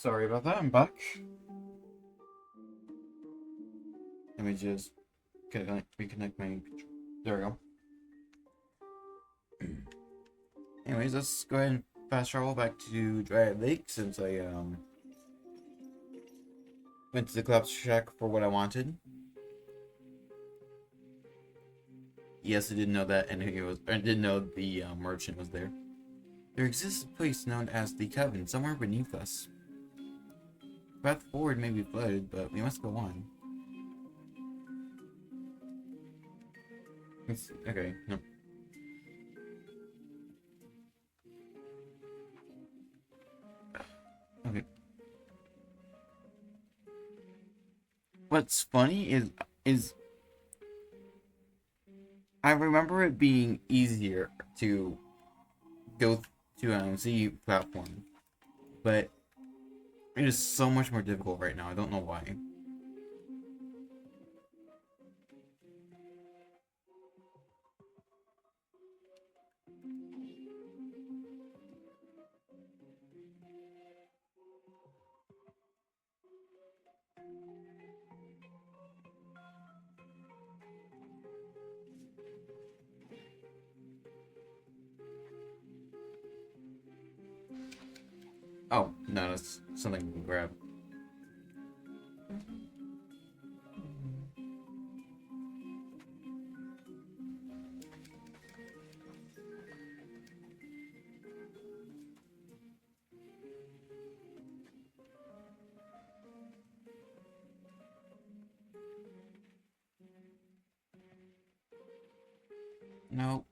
Sorry about that, I'm back. Let me just reconnect my. There we go. Anyways, let's go ahead and fast travel back to Dry Lake since I went to the club to check for what I wanted. Yes, I didn't know that, and I didn't know the merchant was there. There exists a place known as the Coven somewhere beneath us. The path forward may be flooded, but we must go on. Okay, no. Okay. What's funny is I remember it being easier to go to Z platform, but it is so much more difficult right now. I don't know why. Oh no, that's something we can grab. No.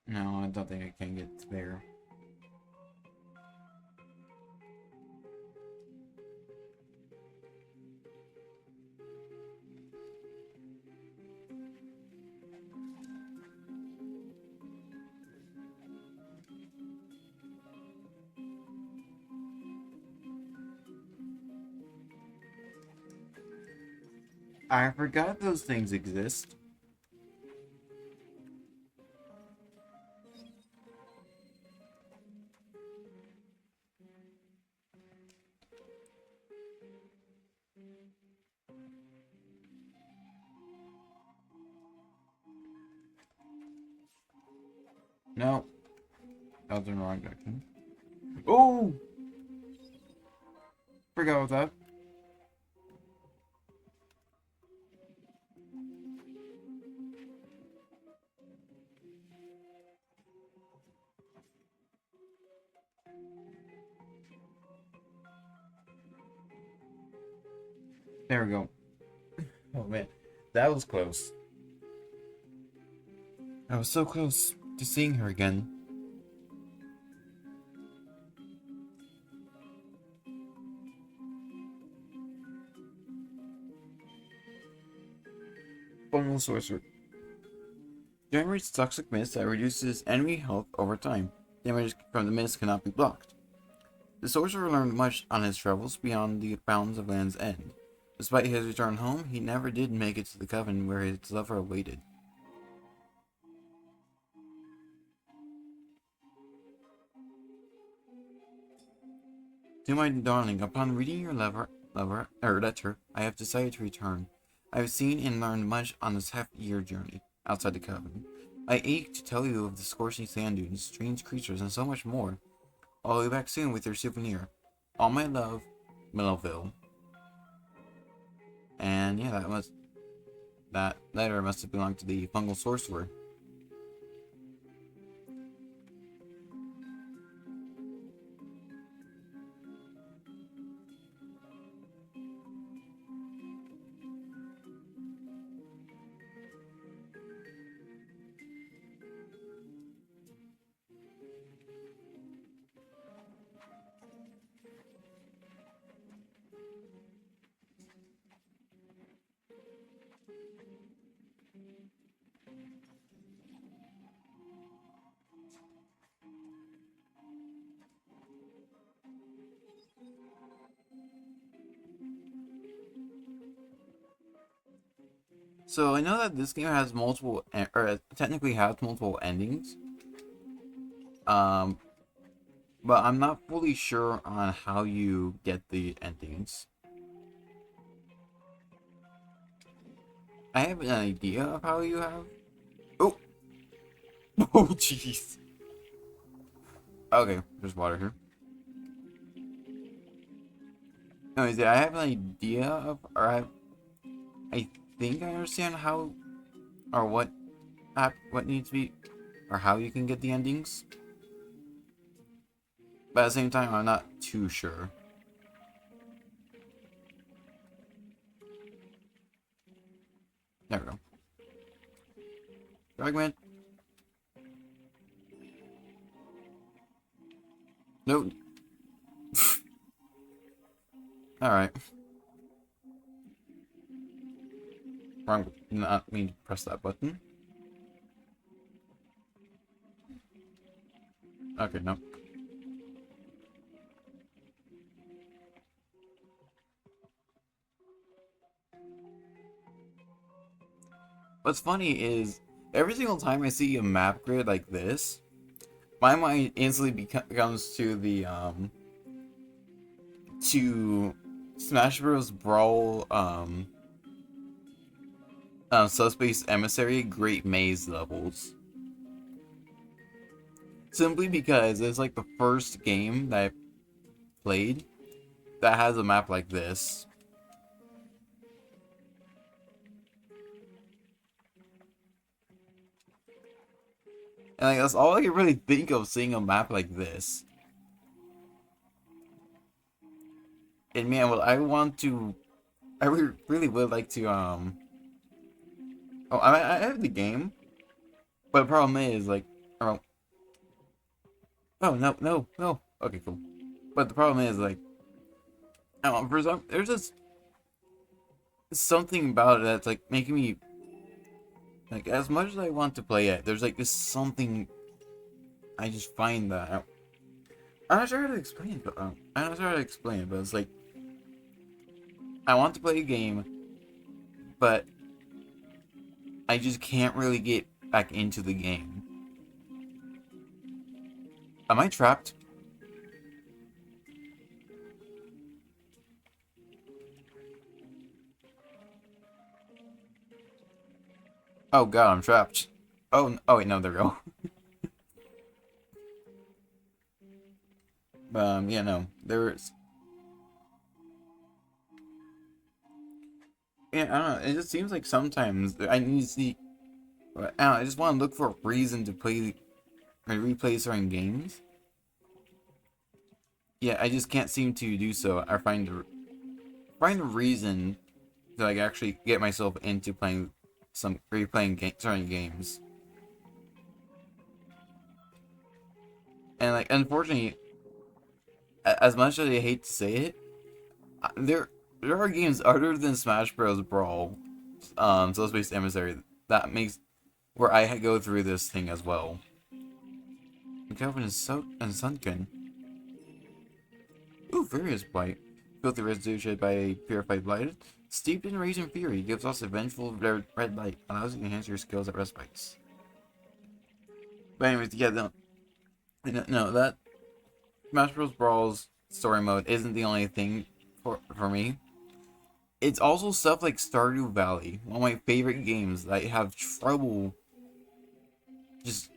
No, I don't think I can get there. I forgot those things exist. No, that was in the wrong direction. Oh, forgot about that. There we go. Oh man, that was close. I was so close to seeing her again. Fungal sorcerer. Generates toxic mist that reduces enemy health over time. Damage from the mist cannot be blocked. The sorcerer learned much on his travels beyond the bounds of Land's End. Despite his return home, he never did make it to the Coven where his lover awaited. To my darling, upon reading your letter, I have decided to return. I have seen and learned much on this half-year journey outside the Coven. I ache to tell you of the scorching sand dunes, strange creatures, and so much more. I'll be back soon with your souvenir. All my love, Millville. And yeah, that letter must have belonged to the fungal sorcerer. So I know that this game has multiple, or technically has multiple endings. Um, but I'm not fully sure on how you get the endings. I have an idea of how you have. Oh, oh, jeez. Okay, there's water here. Anyways, yeah, I have an idea of, or I think I understand how, or what needs to be, or how you can get the endings. But at the same time, I'm not too sure. There we go. Fragment. No. Alright. Wrong. Not mean to press that button. Okay, no. What's funny is, every single time I see a map grid like this, my mind instantly becomes to Smash Bros. Brawl, Subspace Emissary Great Maze levels. Simply because it's like the first game that I played that has a map like this. And like, that's all I can really think of seeing a map like this. And man, well, I really would like to, oh, I have the game, but the problem is, like, oh, oh, no, no, no, okay, cool. But the problem is, like, I don't know, for some, there's just something about it that's, like, making me, like, as much as I want to play it, there's, like, this something, I just find that, I'm not sure how to explain it, but, I'm not sure how to explain it, but it's, like, I want to play a game, but I just can't really get back into the game. Am I trapped? Oh god, I'm trapped. Oh, oh wait, no, there we go. Yeah, no, there's. Yeah, I don't know. It just seems like sometimes I need to see. I don't know, I just want to look for a reason to play or replay certain games. Yeah, I just can't seem to do so. I find a reason to like actually get myself into playing certain games. And like, unfortunately, as much as I hate to say it, there are games other than Smash Bros. Brawl, Soul Space Emissary that makes where I go through this thing as well. Calvin is sunken. Ooh, Furious Blight. Filthy residue shed by a purified blight. Steeped in raging fury, gives off a vengeful red light, allows you to enhance your skills at respites. But anyways, yeah, no, that Smash Bros. Brawl's story mode isn't the only thing for me. It's also stuff like Stardew Valley, one of my favorite games that I have trouble just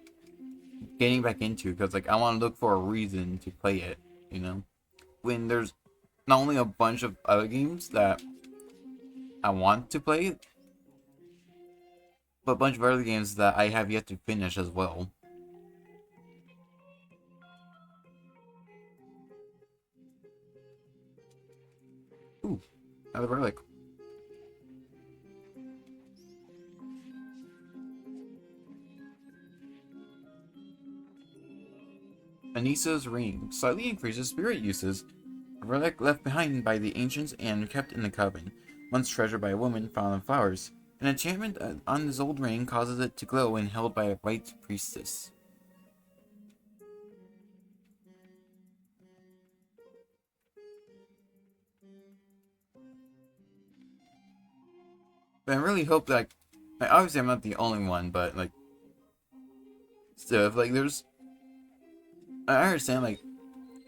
getting back into because like I want to look for a reason to play it, you know. When there's not only a bunch of other games that I want to play, but a bunch of other games that I have yet to finish as well. Ooh, another relic. Anissa's ring slightly increases spirit uses. A relic left behind by the ancients and kept in the coven, once treasured by a woman found in flowers. An enchantment on this old ring causes it to glow when held by a white priestess. But I really hope that Like, obviously I'm not the only one, but like, still, if like there's, I understand like,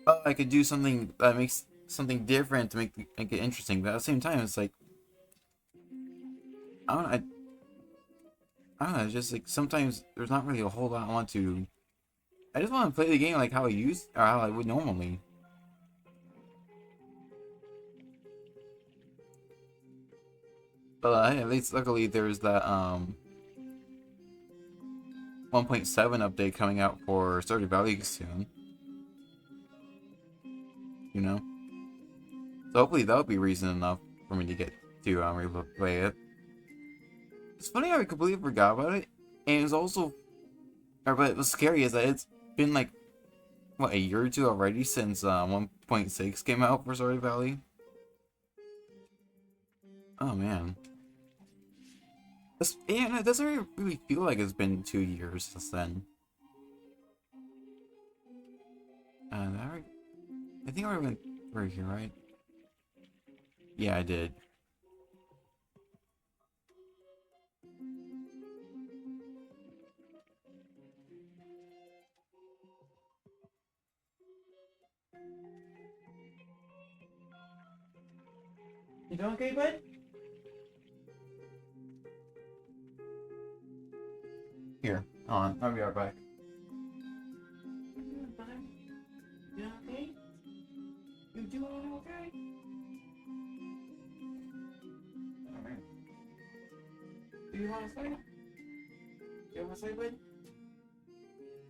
oh, I could do something that makes something different to make it interesting, but at the same time, it's like, I don't, I don't know, it's just like sometimes there's not really a whole lot I want to. I just want to play the game like how I used or how I would normally. But at least luckily there's that 1.7 update coming out for Stardew Valley soon. You know, so hopefully that'll be reason enough for me to get to replay it. It's funny how I completely forgot about it, and it's also, or but what's scary is that it's been like what, a year or two already since 1.6 came out for Stardew Valley. Oh man, yeah, it doesn't really feel like it's been 2 years since then. I think I went through here, right? Yeah, I did. You doing okay, bud? Here, on. I'll be right back. You doing okay? You doing okay? Alright. Do you want to play? You want to play, bud?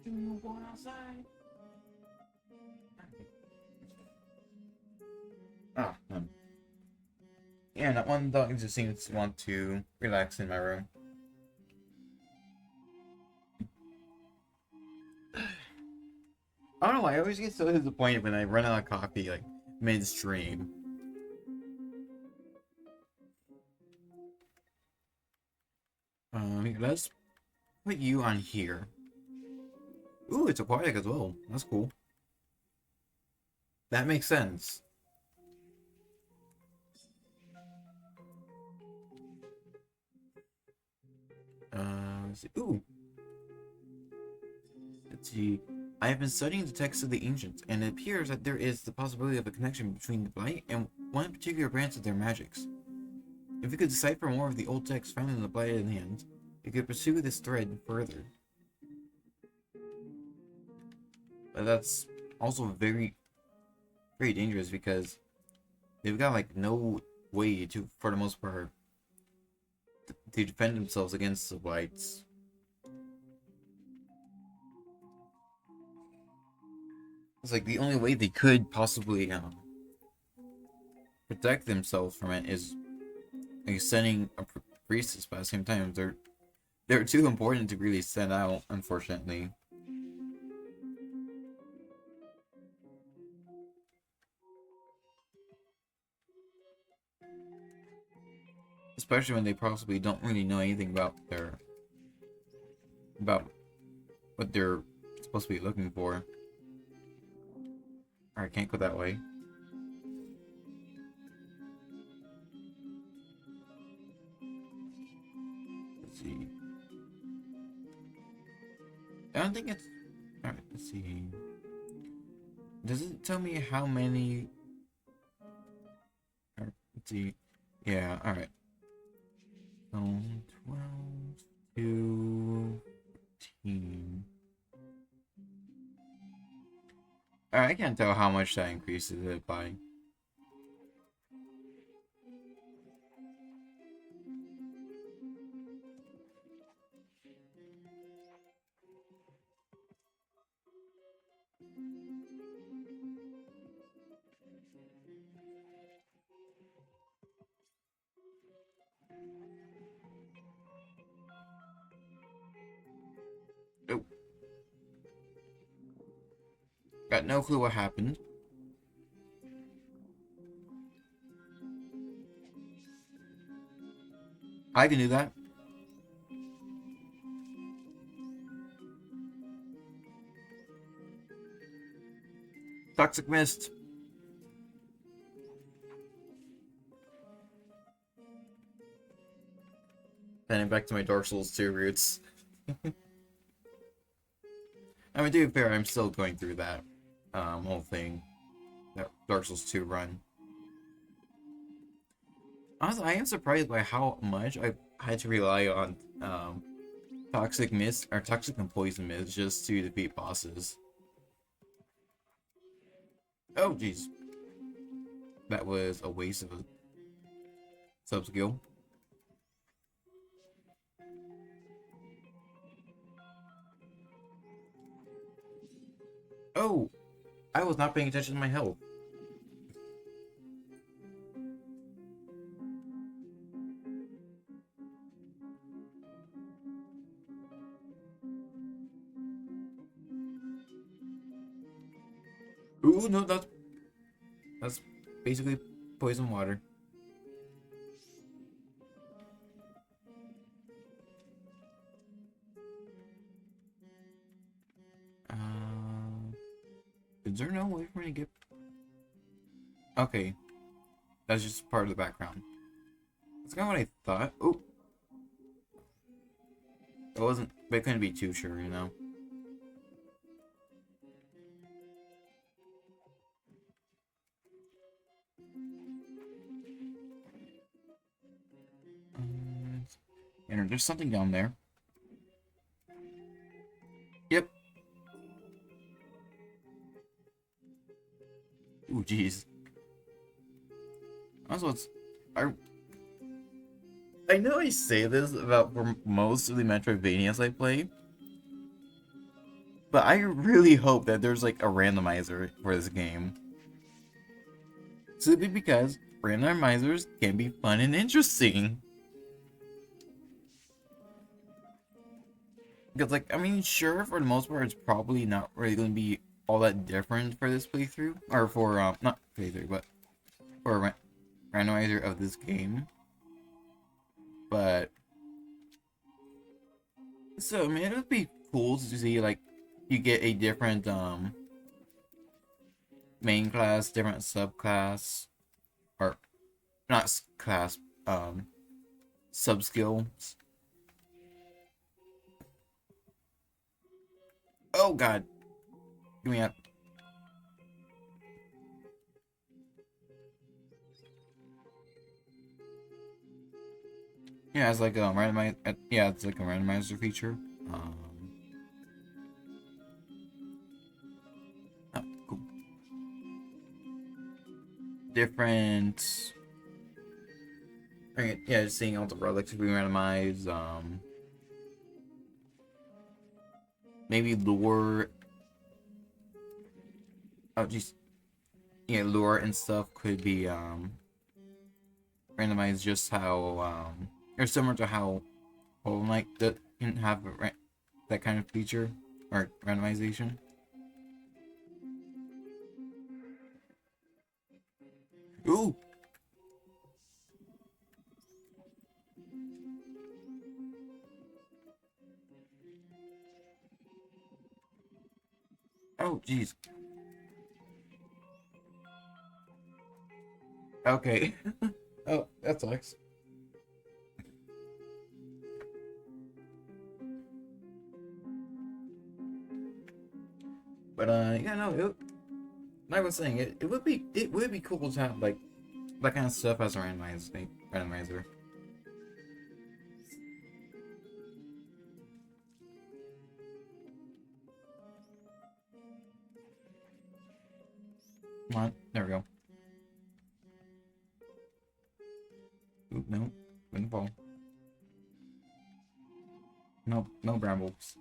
Do you want outside? Oh, no. Yeah, that one dog just seems to want to relax in my room. I don't know why I always get so disappointed when I run out of coffee like midstream. Let's put you on here. Ooh, it's aquatic as well. That's cool. That makes sense. Let's see. Ooh. Let's see. I have been studying the texts of the ancients, and it appears that there is the possibility of a connection between the Blight and one particular branch of their magics. If we could decipher more of the old texts found in the Blighted Lands, we could pursue this thread further. But that's also very, very dangerous because they've got like no way to, for the most part, to defend themselves against the Blights. It's like the only way they could possibly protect themselves from it is like sending a priestess, but at the same time they're too important to really send out, unfortunately. Especially when they possibly don't really know anything about about what they're supposed to be looking for. Alright, can't go that way. Let's see. I don't think it's... Alright, let's see. Does it tell me how many... Let's see. Yeah, alright. So, 12 to 14. Alright, I can't tell how much that increases it by. Oh. Got no clue what happened. I can do that. Toxic mist. Heading back to my Dark Souls 2 roots. I mean, to be fair, I'm still going through that whole thing. That Dark Souls 2 run. Honestly, I am surprised by how much I had to rely on toxic mist or toxic and poison mist just to defeat bosses. Oh jeez, that was a waste of a sub skill. Oh, I was not paying attention to my health. Ooh, no, that's basically poison water. Is there no way for me to get? Okay, that's just part of the background. That's kind of what I thought. Oh, it wasn't. But I couldn't be too sure, you know. And there's something down there. Yep. Ooh, jeez. Also, I know I say this about for most of the Metroidvanias I play, but I really hope that there's like a randomizer for this game. Simply because randomizers can be fun and interesting. Because, like, I mean, sure, for the most part, it's probably not really going to be all that different for this playthrough. Or for, not playthrough, but for a randomizer of this game. But, so, I mean, it would be cool to see, like, you get a different, main class, different subclass, or, not class, sub-skills. Oh, God. Give me up. Yeah, it's like a randomizer. Yeah, it's like a randomizer feature. Oh, cool. Different. Yeah, just seeing all the relics being randomized. Maybe lure. Oh, jeez. Yeah, lure and stuff could be randomized just how or similar to how Hollow Knight didn't have that kind of feature or randomization. Ooh. Oh, jeez. Okay. Oh, that sucks. But yeah, no, like I was saying, it would be cool to have like that kind of stuff as a randomizer. Come on, there we go. Oop, no, wouldn't fall. No, no brambles.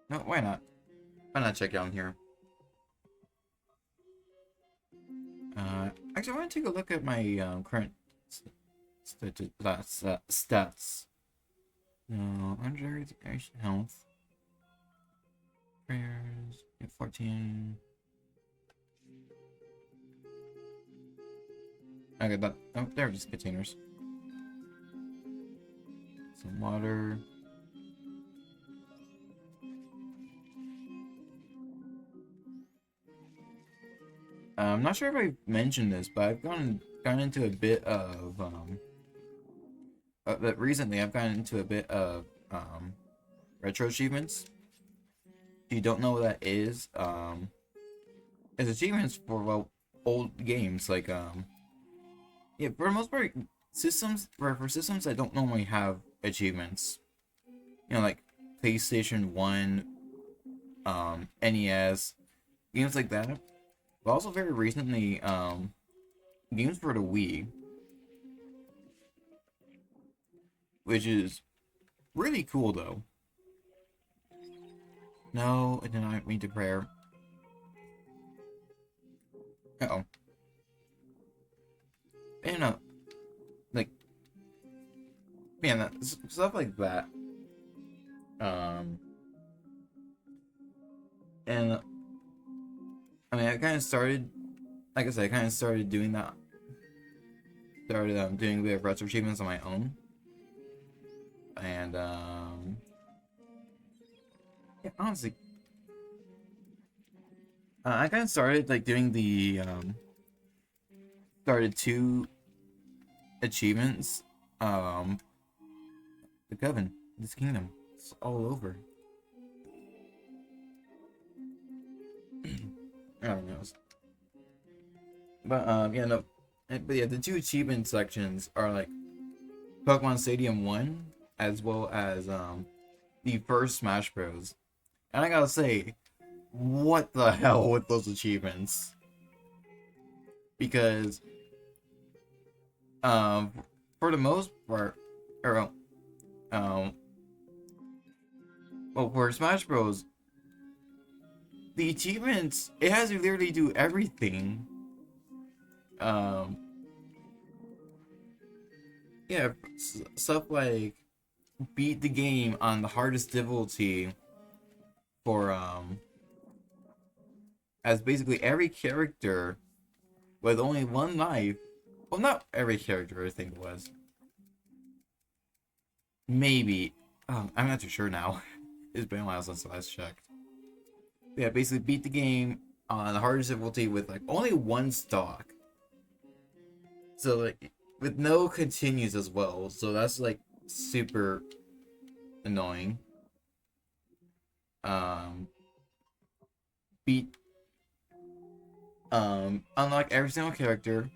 No, why not? Why not check down here? Actually, I want to take a look at my current stats. No, under health. Prayers, 14. Okay, that. Oh, they're just containers. Some water. I'm not sure if I mentioned this, but I've gone into a bit of but recently I've gotten into a bit of retro achievements. If you don't know what that is, it's achievements for well old games like yeah, for the most part systems for systems that don't normally have achievements. You know, like PlayStation 1, NES, games like that. But also very recently, games for the Wii, which is really cool though. No, I did not mean to prayer. Uh-oh. And like man, stuff like that. Um, and I mean, I kind of started, like I said, I kind of started doing that. Started doing a bit of retro achievements on my own, and yeah, honestly, I kind of started like doing the started two achievements, um, the coven, this kingdom, it's all over. I don't know, but yeah, no, but yeah, the two achievement sections are like Pokemon Stadium 1 as well as the first Smash Bros. And I gotta say, what the hell with those achievements? Because um for the most part, or well, for Smash Bros, the achievements, it has you literally do everything. Um yeah, stuff like beat the game on the hardest difficulty for as basically every character with only one life. Well, not every character, I think it was. Maybe. I'm not too sure now. It's been a while since I last checked. Yeah, basically beat the game on the hardest difficulty with like only one stock. So like with no continues as well. So that's like super annoying. Um beat unlock every single character.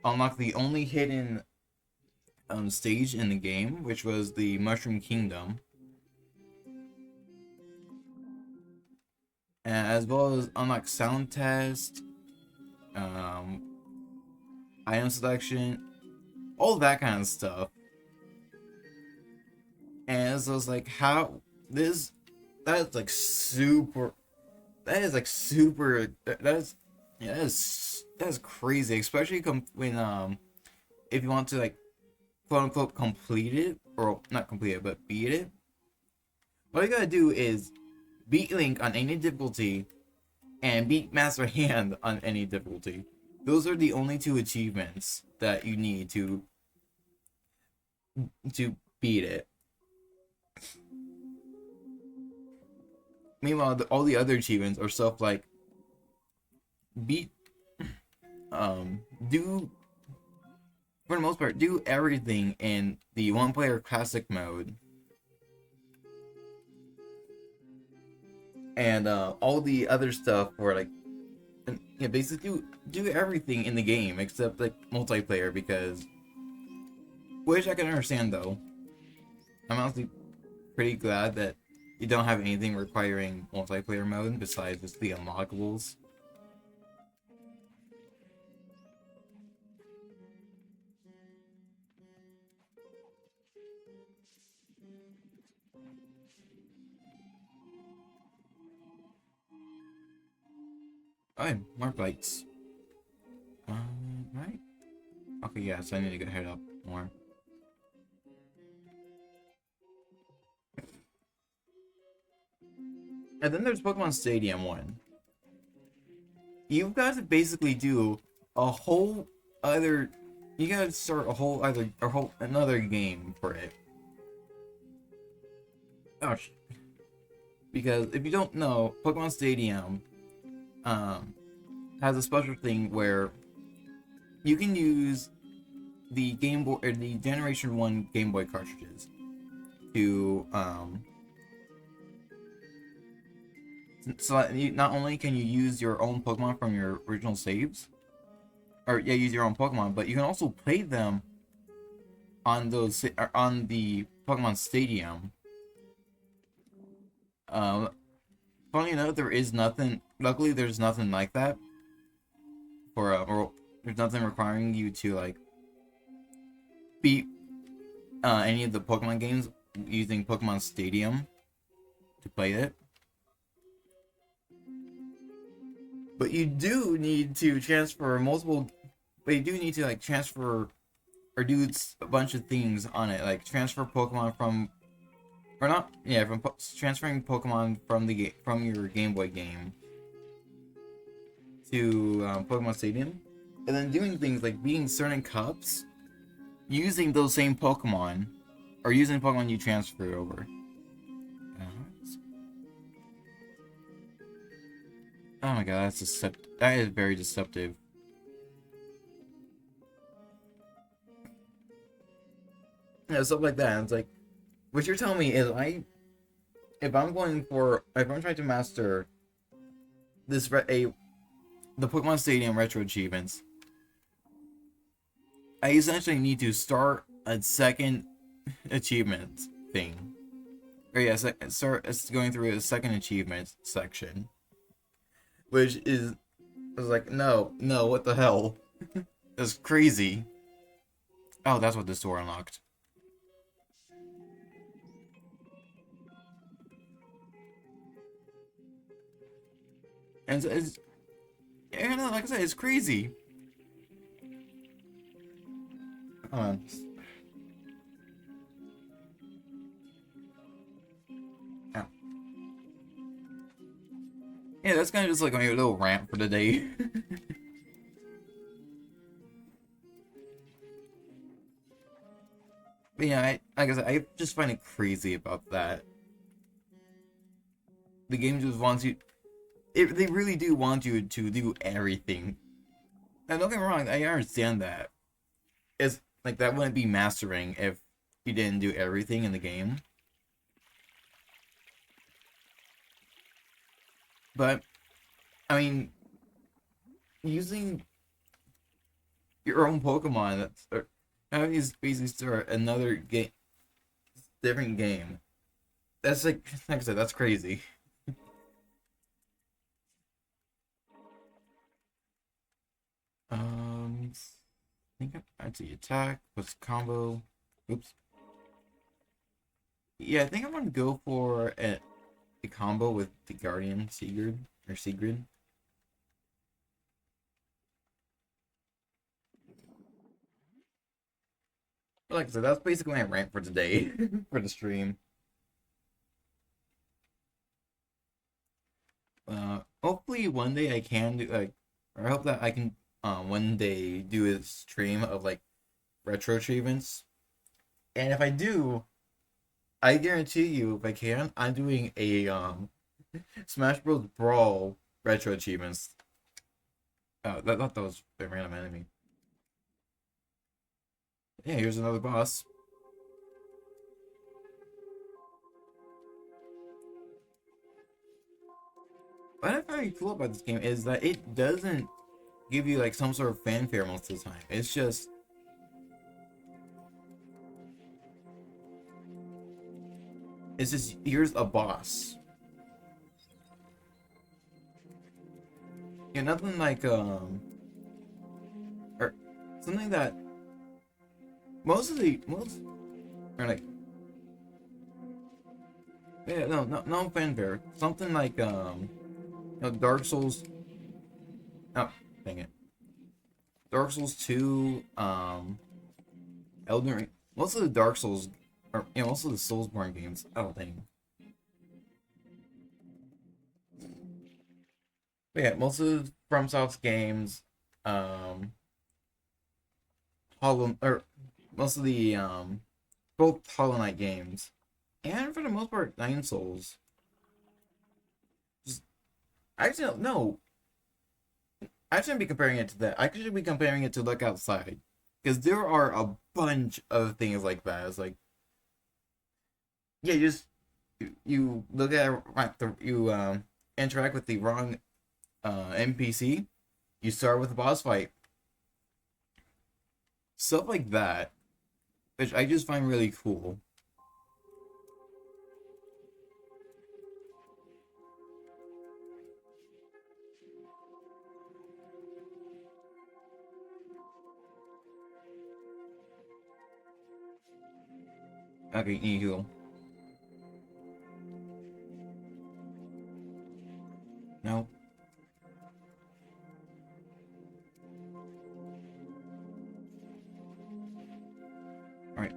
Unlock the only hidden stage in the game, which was the Mushroom Kingdom. And as well as unlock sound test, um, item selection, all that kind of stuff. And so it's like how this that is like super that is yeah that is crazy, especially when if you want to like quote unquote complete it, or not complete it but beat it. What you gotta do is beat Link on any difficulty and beat Master Hand on any difficulty. Those are the only two achievements that you need to beat it. Meanwhile, all the other achievements are stuff like beat, do for the most part do everything in the one-player classic mode, and all the other stuff for like, and, yeah, basically do everything in the game except like multiplayer because, which I can understand though. I'm honestly pretty glad that you don't have anything requiring multiplayer mode besides just the unlockables. Oh, more bites. Right? Okay, yeah, so I need to get head up more. And then there's Pokemon Stadium 1. You've got to basically do a whole other. You gotta start a whole another game for it. Gosh, because if you don't know, Pokemon Stadium, um, has a special thing where you can use the Game Boy or the Generation 1 Game Boy cartridges to so not only can you use your own Pokemon from your original saves, or yeah, use your own Pokemon, but you can also play them on those on the Pokemon Stadium. Um, Funny enough, there is nothing. Luckily, there's nothing like that for or there's nothing requiring you to like beat any of the Pokemon games using Pokemon Stadium to play it. But you do need to transfer multiple. But you do need to like transfer or do a bunch of things on it, like transfer Pokemon from, or not, yeah, from transferring Pokemon from the from your Game Boy game to Pokemon Stadium, and then doing things like beating certain cups using those same Pokemon, or using Pokemon you transferred over. Oh my god, that's deceptive. That is very deceptive. Yeah, stuff like that. And it's like, what you're telling me is if I'm trying to master the Pokemon Stadium retro achievements, I essentially need to start a second achievement thing. Or yeah, start going through a second achievement section, which is, I was like, no, what the hell? That's crazy. Oh, that's what this door unlocked. And it's yeah, no, like I said, it's crazy. Hold on. Ow. Yeah, that's kind of just like my little rant for the day. But yeah, like I said, I just find it crazy about that. The game just wants you. They really do want you to do everything. Now, don't get me wrong, I understand that. It's like that wouldn't be mastering if you didn't do everything in the game. But I mean, using your own Pokemon, or having these basically start another game, different game. That's like I said, that's crazy. I think I'd say attack plus combo. Oops. Yeah, I think I'm gonna go for a combo with the Guardian Sigrid or Sigrid. But like I said, that's basically my rant for today for the stream. Hopefully one day I can do like, or I hope that I can one day do a stream of like retro achievements. And if I do, I guarantee you, if I can, I'm doing a Smash Bros. Brawl retro achievements. That was a random enemy. Yeah, here's another boss. What I find cool about this game is that it doesn't give you like some sort of fanfare most of the time. It's just here's a boss. Yeah, nothing like or something that most are like, yeah, no fanfare. Something like Dark Souls. Oh, dang it. Dark Souls 2, Elden Ring. Most of the Dark Souls, or most of the Soulsborne games. Oh dang. But yeah, most of FromSoft's games, um, Hollow or most of the both Hollow Knight games, and for the most part, Nine Souls. Just I actually don't know. I shouldn't be comparing it to that. I should be comparing it to Look Outside, because there are a bunch of things like that. It's like, yeah, you look at you interact with the wrong NPC. You start with a boss fight, stuff like that, which I just find really cool. Okay, you heal. No. All right.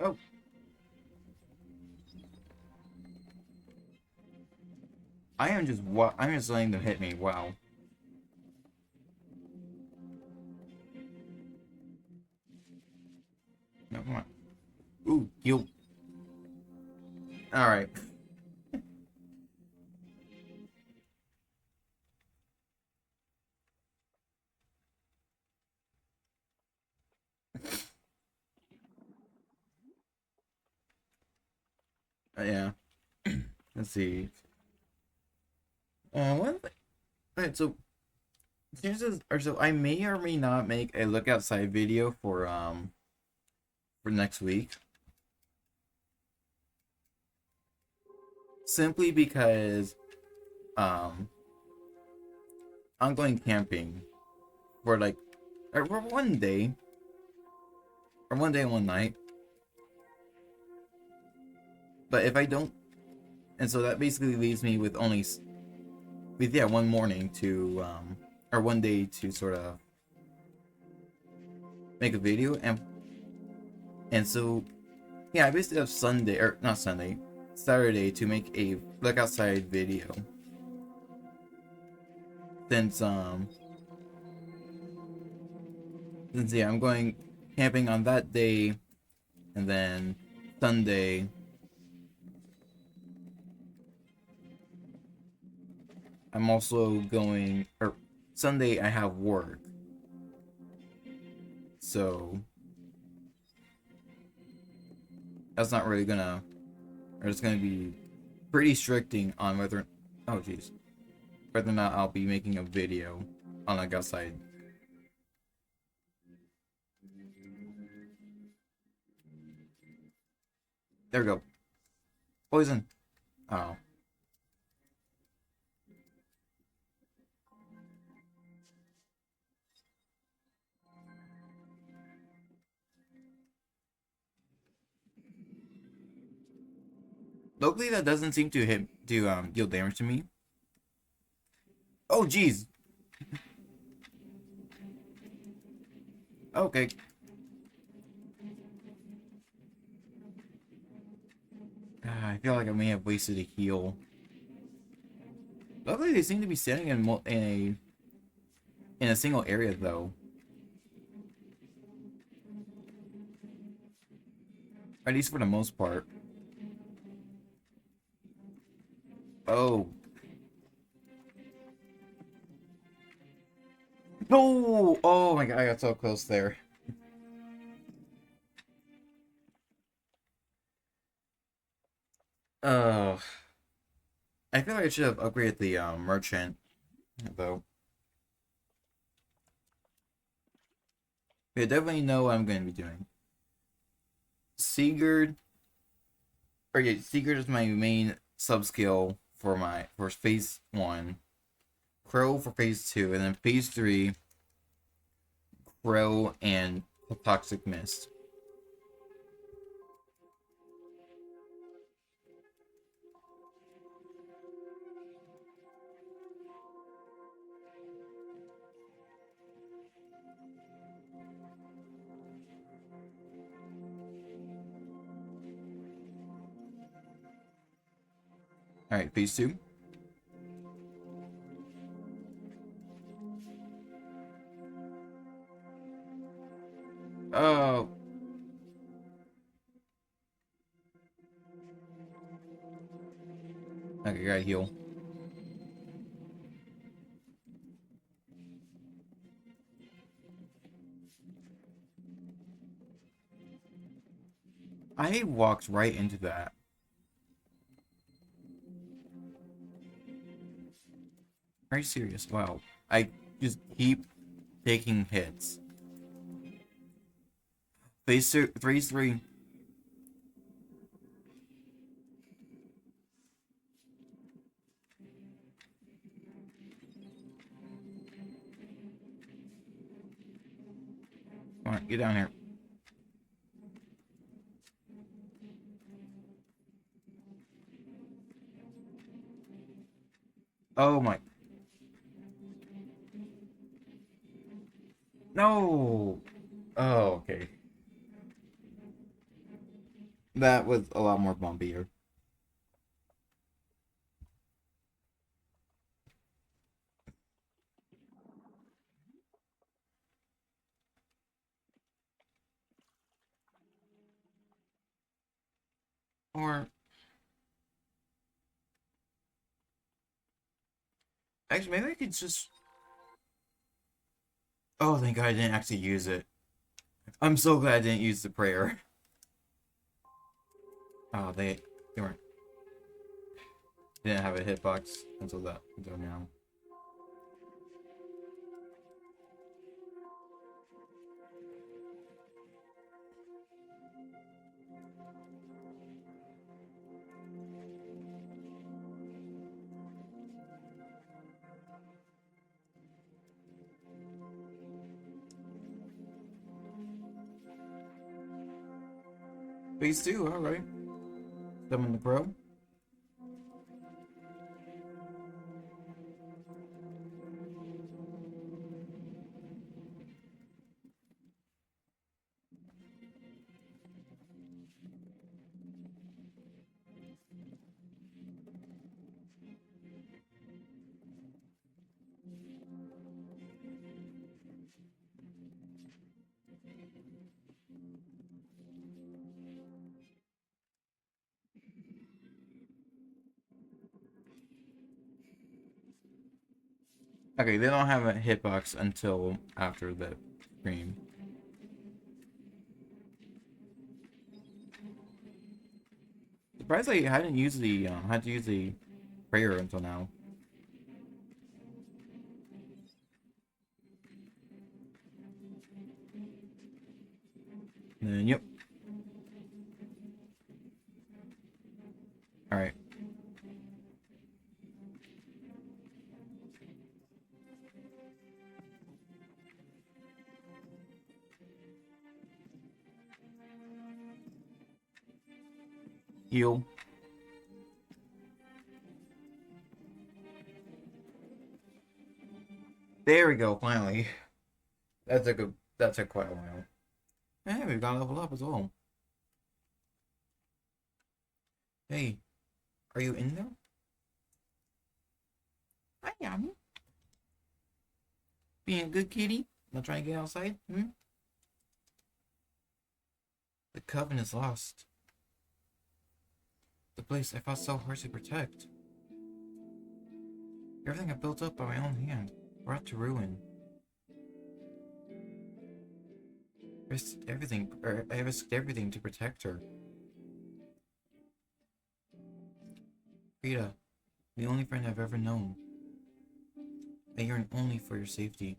Oh, I'm just letting them hit me. Wow. No, come on. Ooh, heal. All right. Yeah. Let's see. One thing. Alright, so chances are, so I may or may not make a look outside video for next week, simply because um I'm going camping for like for one day, or one day and one night. But if I don't, and so that basically leaves me with only with yeah, one morning to or one day to sort of make a video. And so yeah, I basically have Sunday, or not Sunday, Saturday, to make a look outside video, since yeah, I'm going camping on that day. And then Sunday, I'm also going, or Sunday I have work, so that's not really gonna, or it's gonna be pretty stricting on whether, oh jeez, whether or not I'll be making a video on like outside. There we go. Poison. Oh. Luckily that doesn't seem to hit to deal damage to me. Oh jeez. Okay. I feel like I may have wasted a heal. Luckily they seem to be standing in a single area though. At least for the most part. Oh. No! Oh my god, I got so close there. Uh, I feel like I should have upgraded the merchant, though. I definitely know what I'm going to be doing. Sigurd, or yeah, Sigurd is my main sub skill for phase one. Crow for phase two, and then phase three, Crow and Toxic Mist. All right, phase two. Oh, okay, gotta heal. I walked right into that. Are you serious? Wow. I just keep taking hits. Phase 3. Come on, get down here. Oh my. No. Oh, okay. That was a lot more bumpier. Or actually, maybe I could just. Oh, thank God I didn't actually use it. I'm so glad I didn't use the prayer. Oh, they weren't didn't have a hitbox until now. Phase 2, alright. Summon the pro. Okay, they don't have a hitbox until after the scream. Surprisingly, I hadn't used the had to use the prayer until now. And then, yep. Alright. Heal. There we go, finally. That took quite a while. Hey, we've got to level up as well. Hey, are you in there? Hi, Yummy. Being a good kitty? Not trying to get outside? Hmm? The coven is lost. The place I fought so hard to protect. Everything I built up by my own hand, brought to ruin. I risked everything to protect her. Rita, the only friend I've ever known. I yearn only for your safety.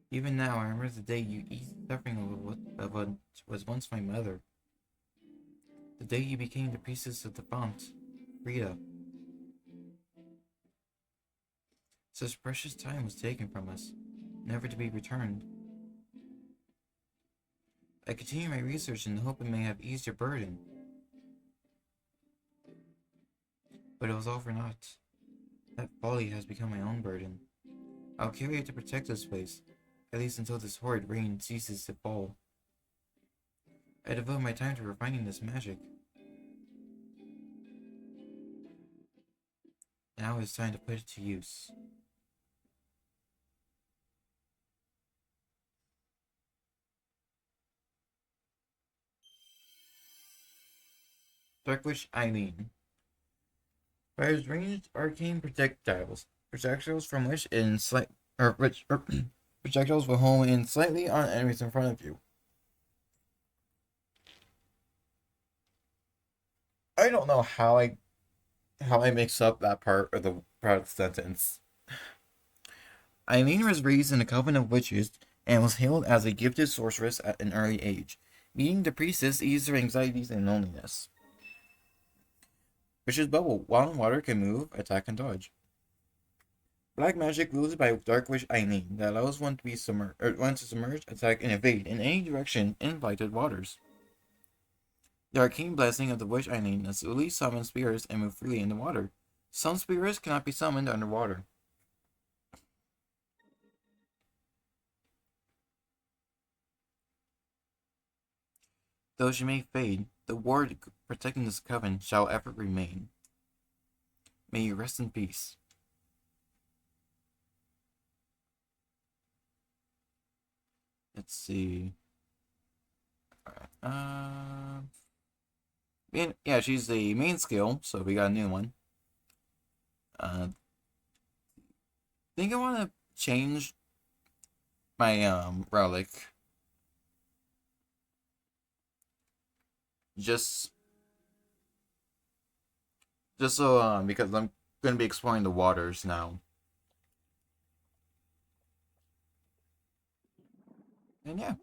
Even now, I remember the day you eased suffering of what was once my mother. The day you became the priestess of the font, Rita. Such precious time was taken from us, never to be returned. I continue my research in the hope it may have eased your burden. But it was all for naught. That folly has become my own burden. I'll carry it to protect this place, at least until this horrid rain ceases to fall. I devote my time to refining this magic. Now it's time to put it to use. Darkwish Eileen fires ranged arcane projectiles from which in slight or which projectiles will home in slightly on enemies in front of you. I don't know how I mix up that part of the sentence. Eileen was raised in a coven of witches and was hailed as a gifted sorceress at an early age. Meeting the priestess eased her anxieties and loneliness. Witch's Bubble. While in water can move, attack, and dodge. Black magic wielded by Dark Witch Eileen that allows one to submerge, attack, and evade in any direction in invited waters. The arcane blessing of the Witch Eileen lets lilies summon spirits and move freely in the water. Some spirits cannot be summoned underwater. Though she may fade, the ward protecting this coven shall ever remain. May you rest in peace. Let's see. Yeah, she's the main skill, so we got a new one. I think I want to change my relic. Just so because I'm gonna be exploring the waters now. And yeah,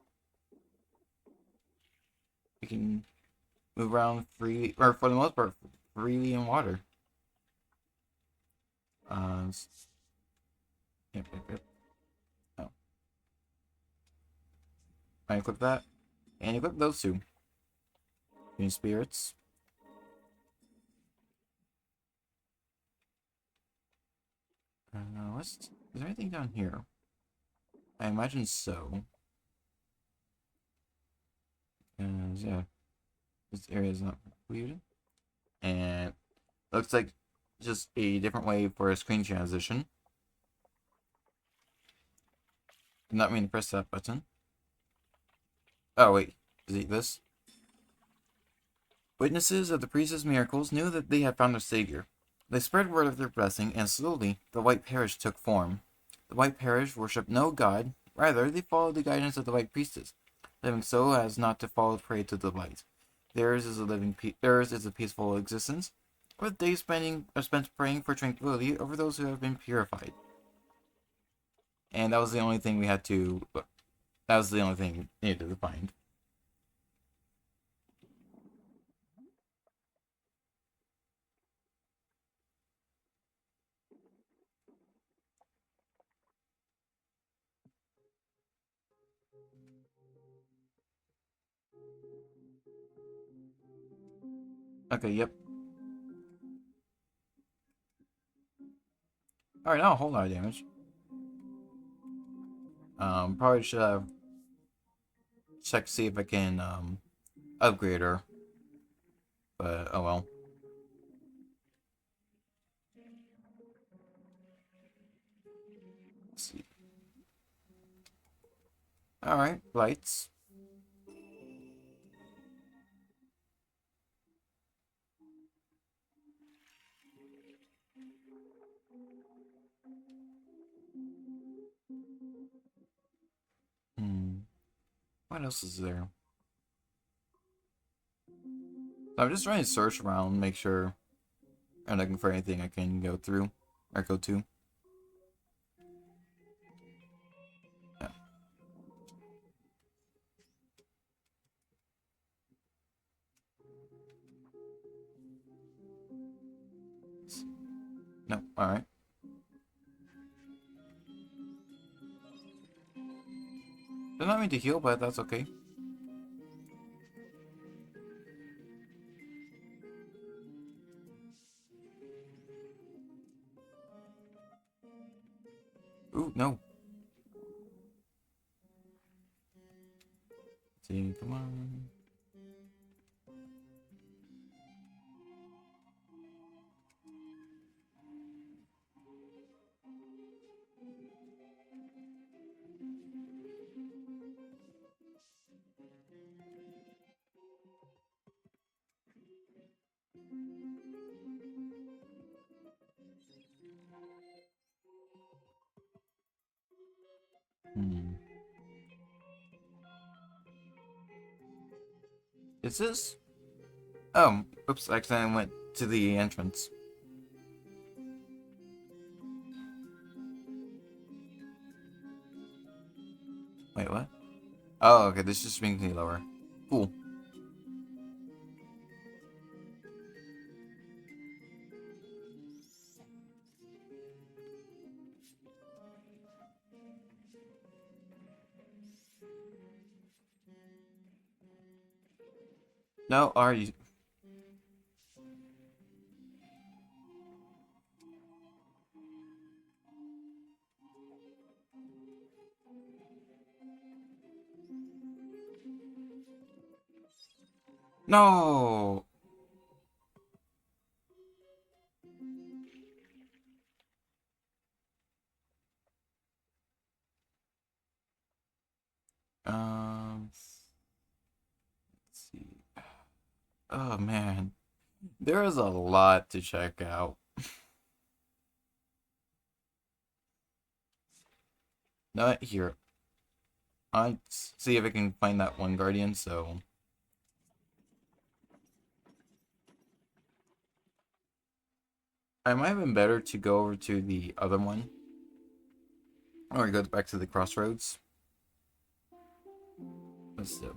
we can move around freely, or for the most part, freely in water. Uh, yep. Oh, I equip that, and equip those two. Green spirits. Is there anything down here? I imagine so. Yeah, this area is not completed. And looks like just a different way for a screen transition. Did not mean to press that button. Oh, wait. Is it this? Witnesses of the priest's miracles knew that they had found a savior. They spread word of their blessing, and slowly the White Parish took form. The White Parish worshipped no god, rather they followed the guidance of the White Priestess, living so as not to fall prey to the light. Theirs is a peaceful existence, with days spent praying for tranquility over those who have been purified. And that was the only thing we had to. That was the only thing we needed to find. Okay, yep. Alright, now a whole lot of damage. Probably should have checked to see if I can upgrade her. But oh well. Let's see. Alright, lights. What else is there? I'm just trying to search around, make sure I'm looking for anything I can go through or go to. Yeah. No, alright. Did not mean to heal, but that's okay. Ooh, no. Let's see, come on. Hmm. Is this? Oh, oops! I accidentally went to the entrance. Wait, what? Oh, okay. This just brings me lower. Cool. No, are you? No. Let's see. Oh man, there is a lot to check out. Not here. I see if I can find that one guardian. So I might have been better to go over to the other one, or go back to the crossroads. Let's do.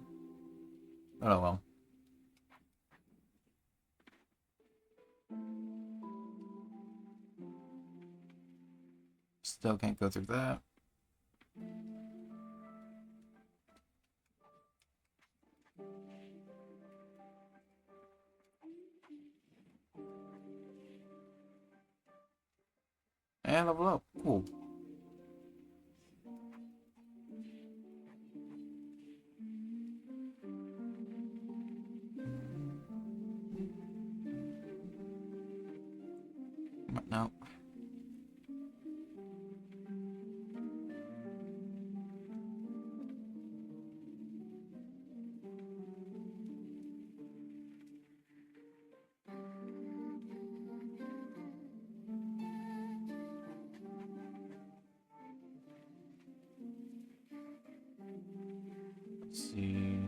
Oh well. Still can't go through that. And level up. Cool. No. Let's see.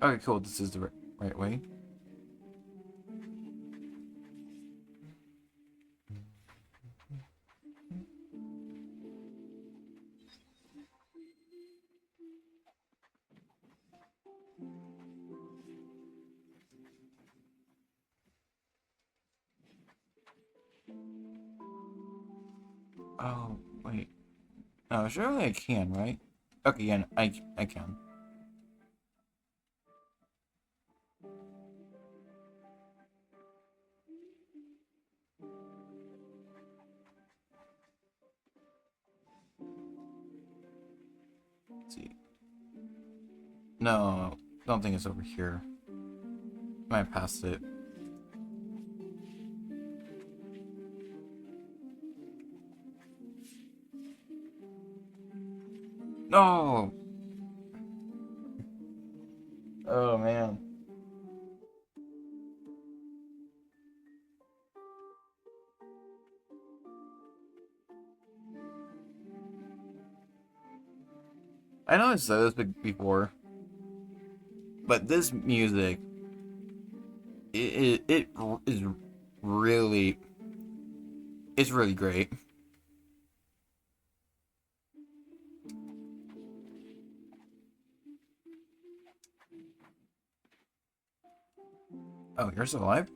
Okay, cool. This is the right way. Oh wait. No, surely I can, right? Okay, yeah, I can. Let's see. No, don't think it's over here. Might pass it. No. Oh man. I know I said this before, but this music, it is really, it's really great. Oh, you're still alive?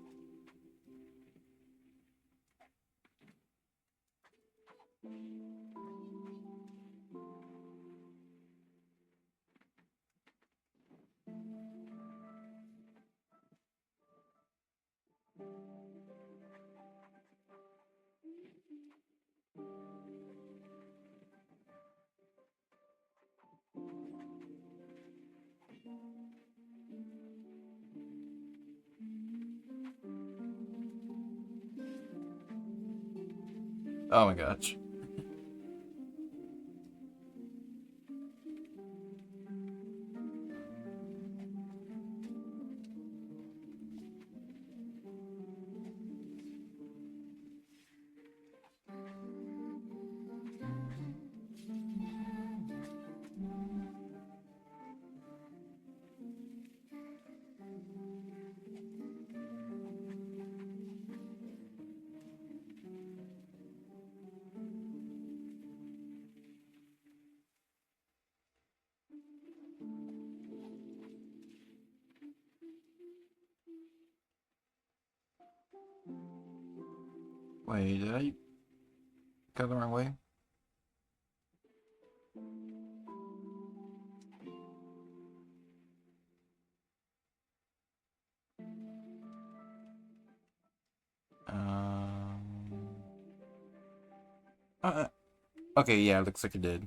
Oh my gosh. Wait, did I go the wrong way? Um. Uh, okay, yeah, looks like it did.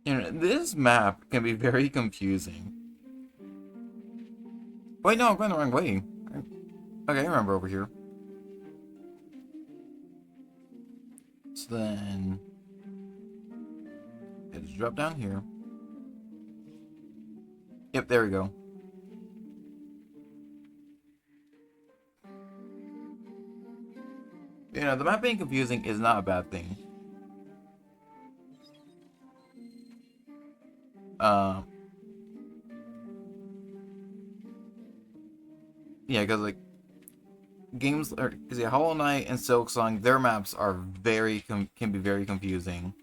You know, this map can be very confusing. Wait, no, I'm going the wrong way. Okay, I remember over here. So then, just drop down here. Yep, there we go. You know, the map being confusing is not a bad thing. Uh, yeah, because like games, or because yeah, Hollow Knight and Silksong, their maps are can be very confusing.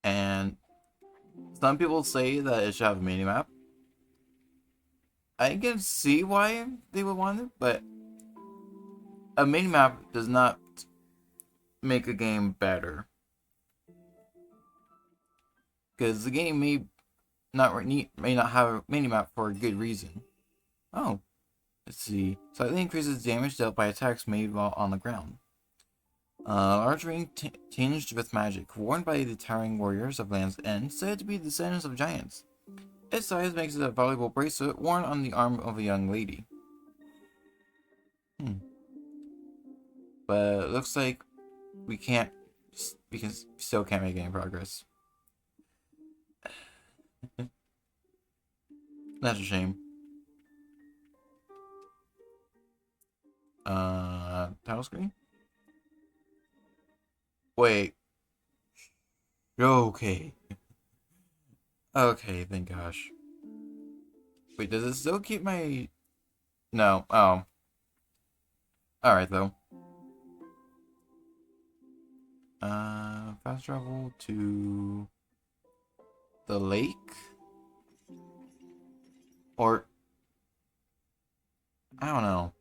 And some people say that it should have a mini map. I can see why they would want it, but a mini map does not make a game better. Because the game may not have a mini map for a good reason. Oh, let's see. Slightly increases damage dealt by attacks made while on the ground. Large ring tinged with magic, worn by the towering warriors of Land's End, said to be descendants of giants. Its size makes it a valuable bracelet worn on the arm of a young lady. But it looks like we still can't make any progress. That's a shame. Title screen? Wait. Okay. Okay, thank gosh. Wait, does it still keep my... No. Oh. Alright, though. Fast travel to... the lake? Or... I don't know.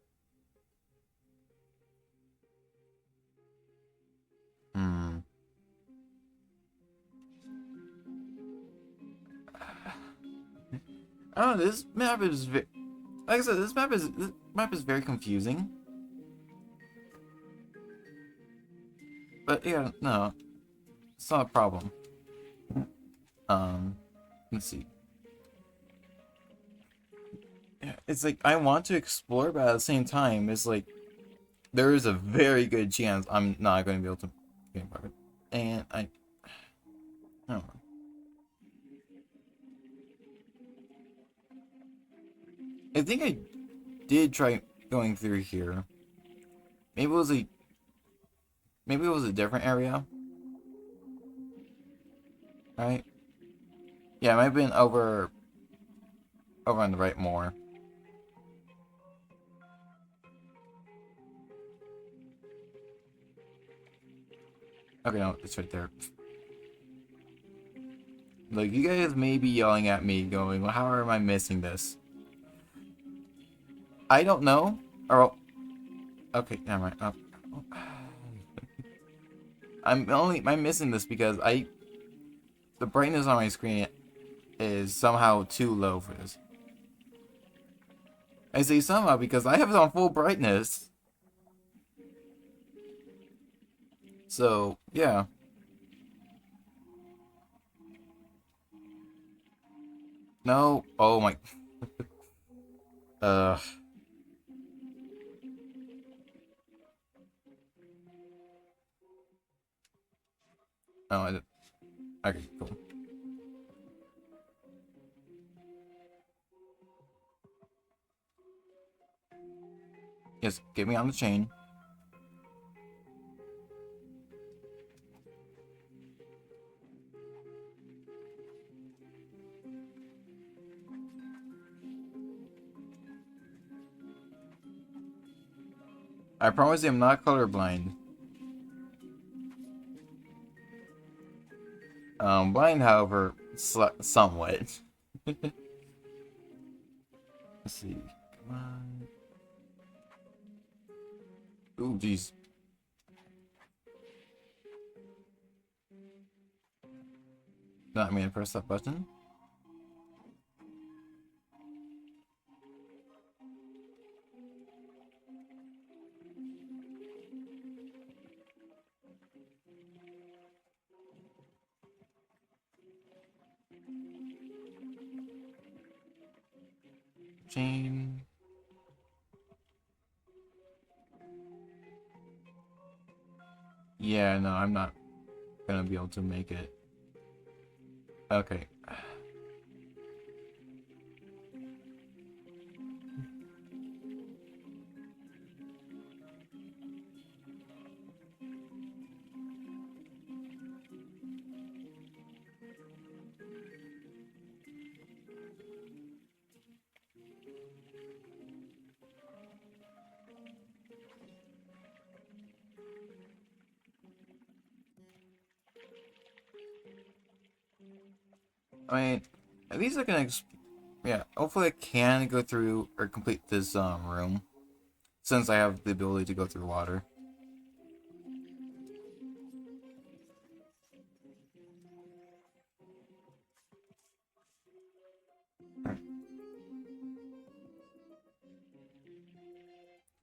I don't know, this map is... like I said, this map is very confusing. But yeah, no. It's not a problem. Let's see. Yeah, it's like I want to explore, but at the same time, it's like there is a very good chance I'm not going to be able to get part of it. And I don't know. I think I did try going through here. Maybe it was a different area, right? Yeah, it might have been over on the right more. Okay, no, it's right there. Like, you guys may be yelling at me going, well, how am I missing this? I don't know. Or, okay, never mind. Oh. I'm missing this because the brightness on my screen is somehow too low for this. I say somehow because I have it on full brightness. So, yeah. No. Oh my. uh. Oh, I did. Okay, cool. Yes, get me on the chain. I promise you I'm not colorblind. Blind, however, somewhat. Let's see. Come on. Ooh, jeez. Not me to press that button. Chain. Yeah, no, I'm not gonna be able to make it. Okay. I mean, at least I can, yeah, hopefully I can go through or complete this room, since I have the ability to go through water.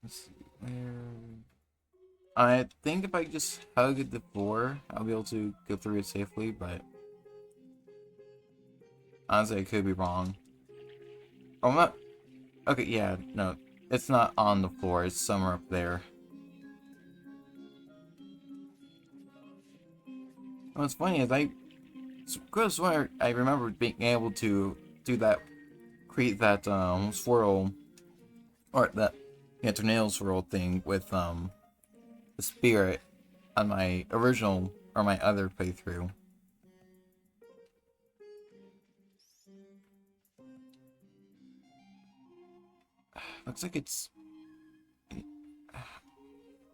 Let's see, where... I think if I just hug the floor, I'll be able to go through it safely, but honestly, I could be wrong. Oh, I'm not... Okay, yeah, no, it's not on the floor, it's somewhere up there. What's funny is I could have sworn I remember being able to do that, create that swirl, or that, yeah, tornado swirl thing with the spirit on my original or my other playthrough. Looks like it's...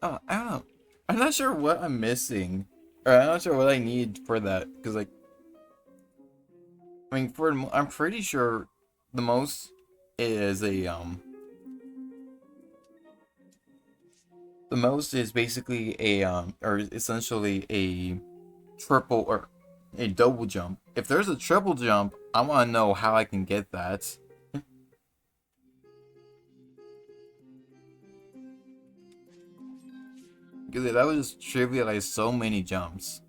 Oh, I don't know. I'm not sure what I'm missing. Or I'm not sure what I need for that. Because, like... I mean, I'm pretty sure the most is a, the most is basically a, or essentially a triple or a double jump. If there's a triple jump, I want to know how I can get that. Because that would just trivialize so many jumps.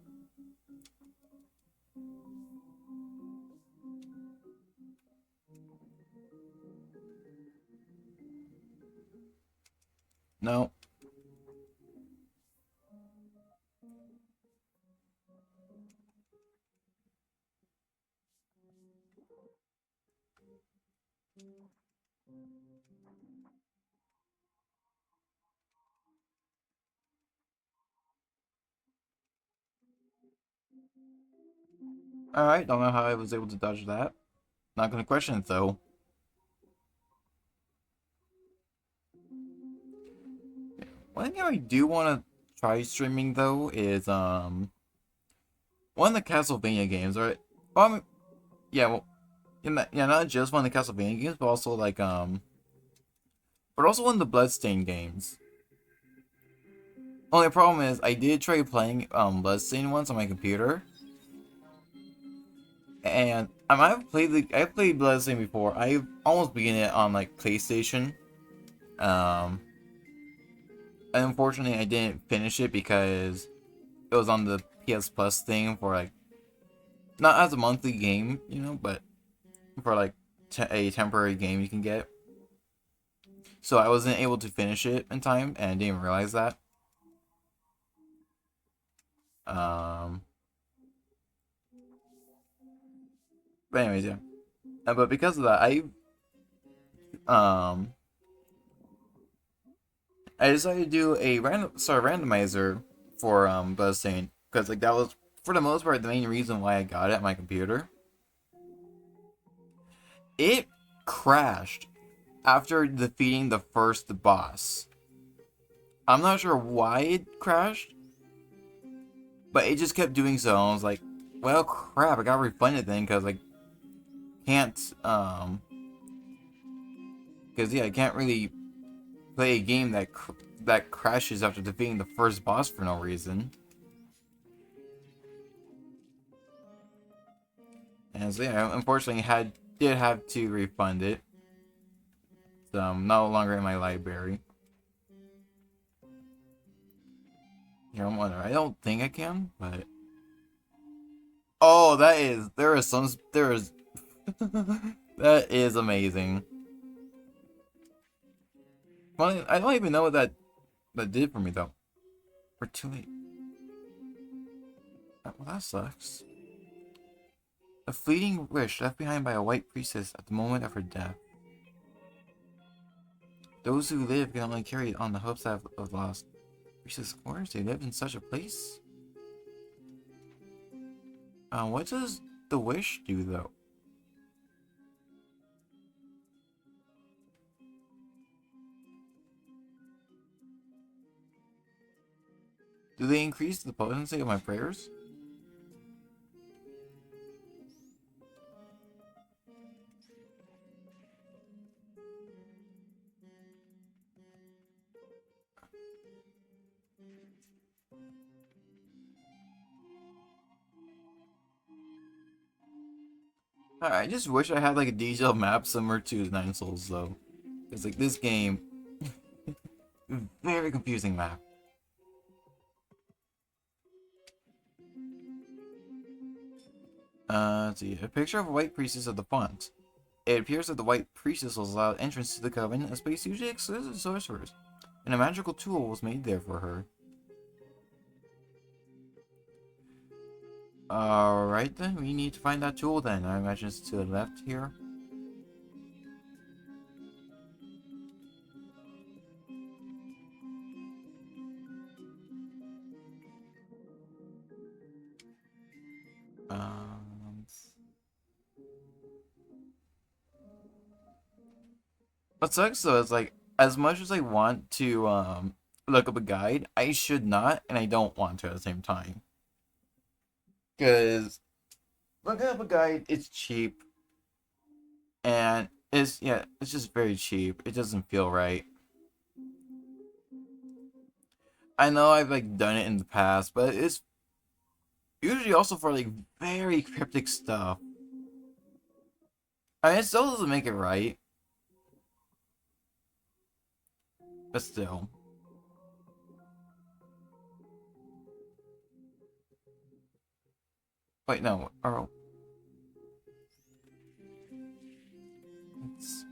No. Alright, don't know how I was able to dodge that. Not gonna question it though. One thing I do want to try streaming though is one of the Castlevania games, right? Yeah, well, yeah, not just one of the Castlevania games, but also like but also one of the Bloodstained games. Only problem is I did try playing Bloodstained once on my computer, and I've played Bloodstained before. I've almost beaten it on like PlayStation. Um, and unfortunately I didn't finish it because it was on the PS Plus thing for like not as a monthly game, you know, but for like a temporary game you can get. So I wasn't able to finish it in time and didn't realize that. Um, but anyways, yeah. But because of that, um I decided to do a randomizer for Bloodstained because like that was for the most part the main reason why I got it on my computer. It crashed after defeating the first boss. I'm not sure why it crashed, but it just kept doing so. I was like, Well, crap, I got refunded then because I can't, because yeah, I can't really play a game that crashes after defeating the first boss for no reason. And so yeah, unfortunately, did have to refund it. So I'm no longer in my library. Here, I'm wondering. I don't think I can, but oh, there is that is amazing. Well, I don't even know what that did for me though. We're too late. Well, that sucks. A fleeting wish left behind by a white priestess at the moment of her death. Those who live can only carry on the hopes that have lost. Priestess, of course, they live in such a place. What does the wish do though? Do they increase the potency of my prayers? I just wish I had like a detailed map similar to Nine Souls though. It's like this game, very confusing map. Let's see. A picture of a white priestess of the font. It appears that the white priestess was allowed entrance to the coven, a space usually exclusive to sorcerers, and a magical tool was made there for her. Alright then, we need to find that tool then. I imagine it's to the left here. Um, what sucks though is like, as much as I want to look up a guide, I should not, and I don't want to at the same time. Because looking up a guide, it's cheap, and it's just very cheap. It doesn't feel right. I know I've like done it in the past, but it's usually also for like very cryptic stuff. I mean, it still doesn't make it right, but still. Wait, no. Oh, it's,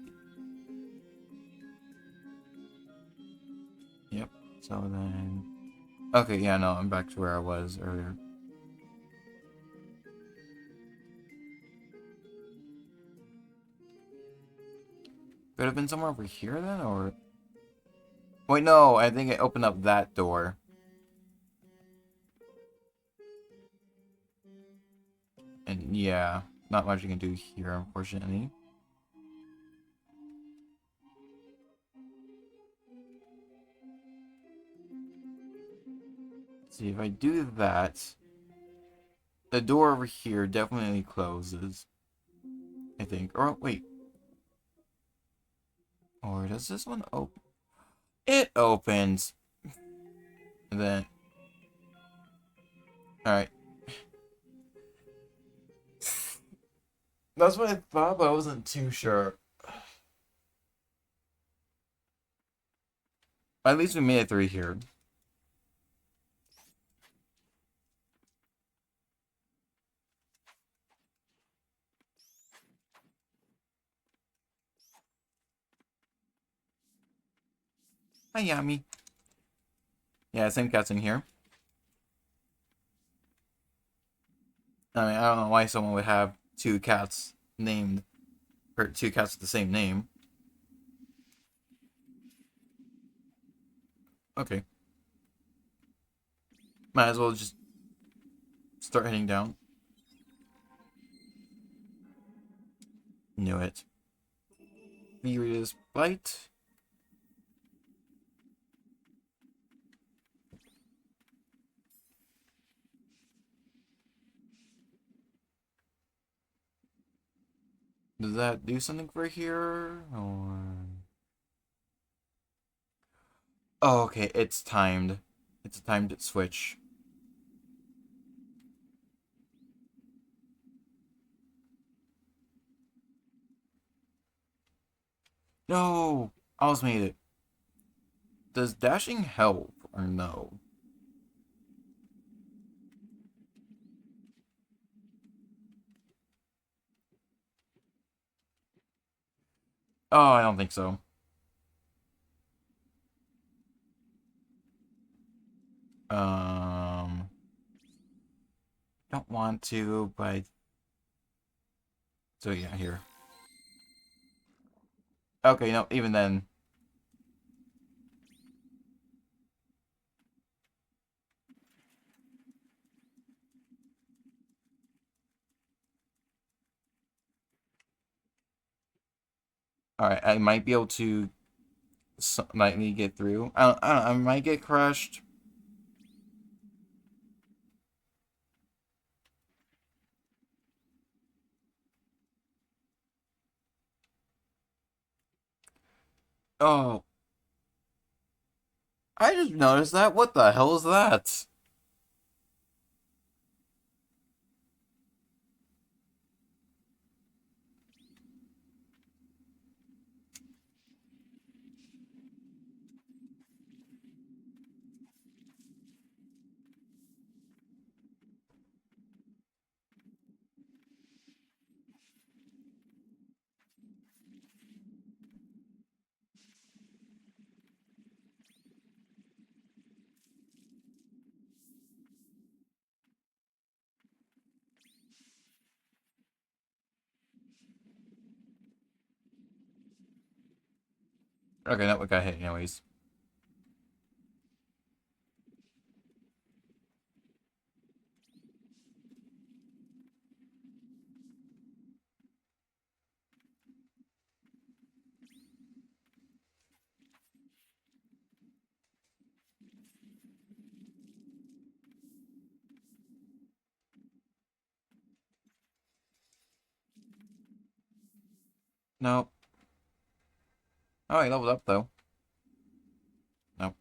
yep. So then, okay, yeah, no, I'm back to where I was earlier. Could have been somewhere over here then, or wait, no, I think I opened up that door. And yeah, not much you can do here, unfortunately. Let's see, if I do that, the door over here definitely closes. I think. Or wait. Or does this one open? It opens. And then. Alright. That's what I thought, but I wasn't too sure. At least we made it through here. Hi, Yami. Yeah, same cat's in here. I mean, I don't know why someone would have two cats named, or two cats with the same name. Okay. Might as well just start heading down. Knew it. Furious Bite. Does that do something for here? Or... Oh, okay, it's timed. It's a timed switch. No! I almost made it. Does dashing help or no? Oh, I don't think so. Um, don't want to, but so yeah, here. Okay, no, even then. All right, I might be able to slightly get through. I might get crushed. Oh, I just noticed that. What the hell is that? Okay, no, we got hit anyways. Nope. Oh, he leveled up though. Nope.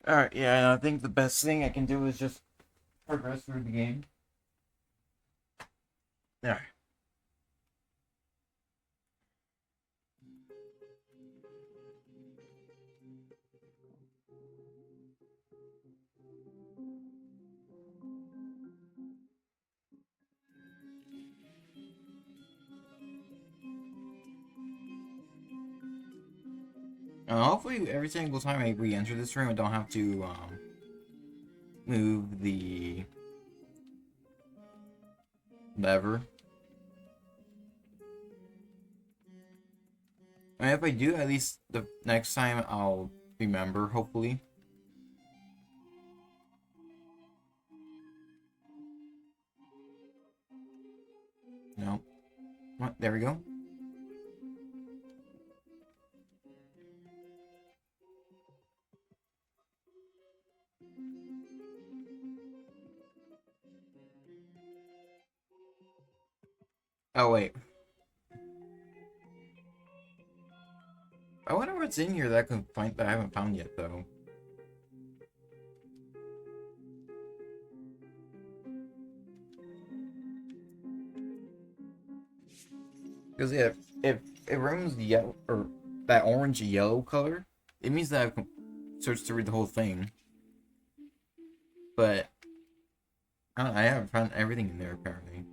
All right, yeah, and I think the best thing I can do is just progress through the game. Yeah. Hopefully, every single time I re-enter this room, I don't have to move the lever. I mean, if I do, at least the next time I'll remember, hopefully. No. What? There we go. Oh, wait. I wonder what's in here that I can find that I haven't found yet, though. Because if it runs yellow or that orange yellow color, it means that I've searched to read the whole thing. But I haven't found everything in there apparently.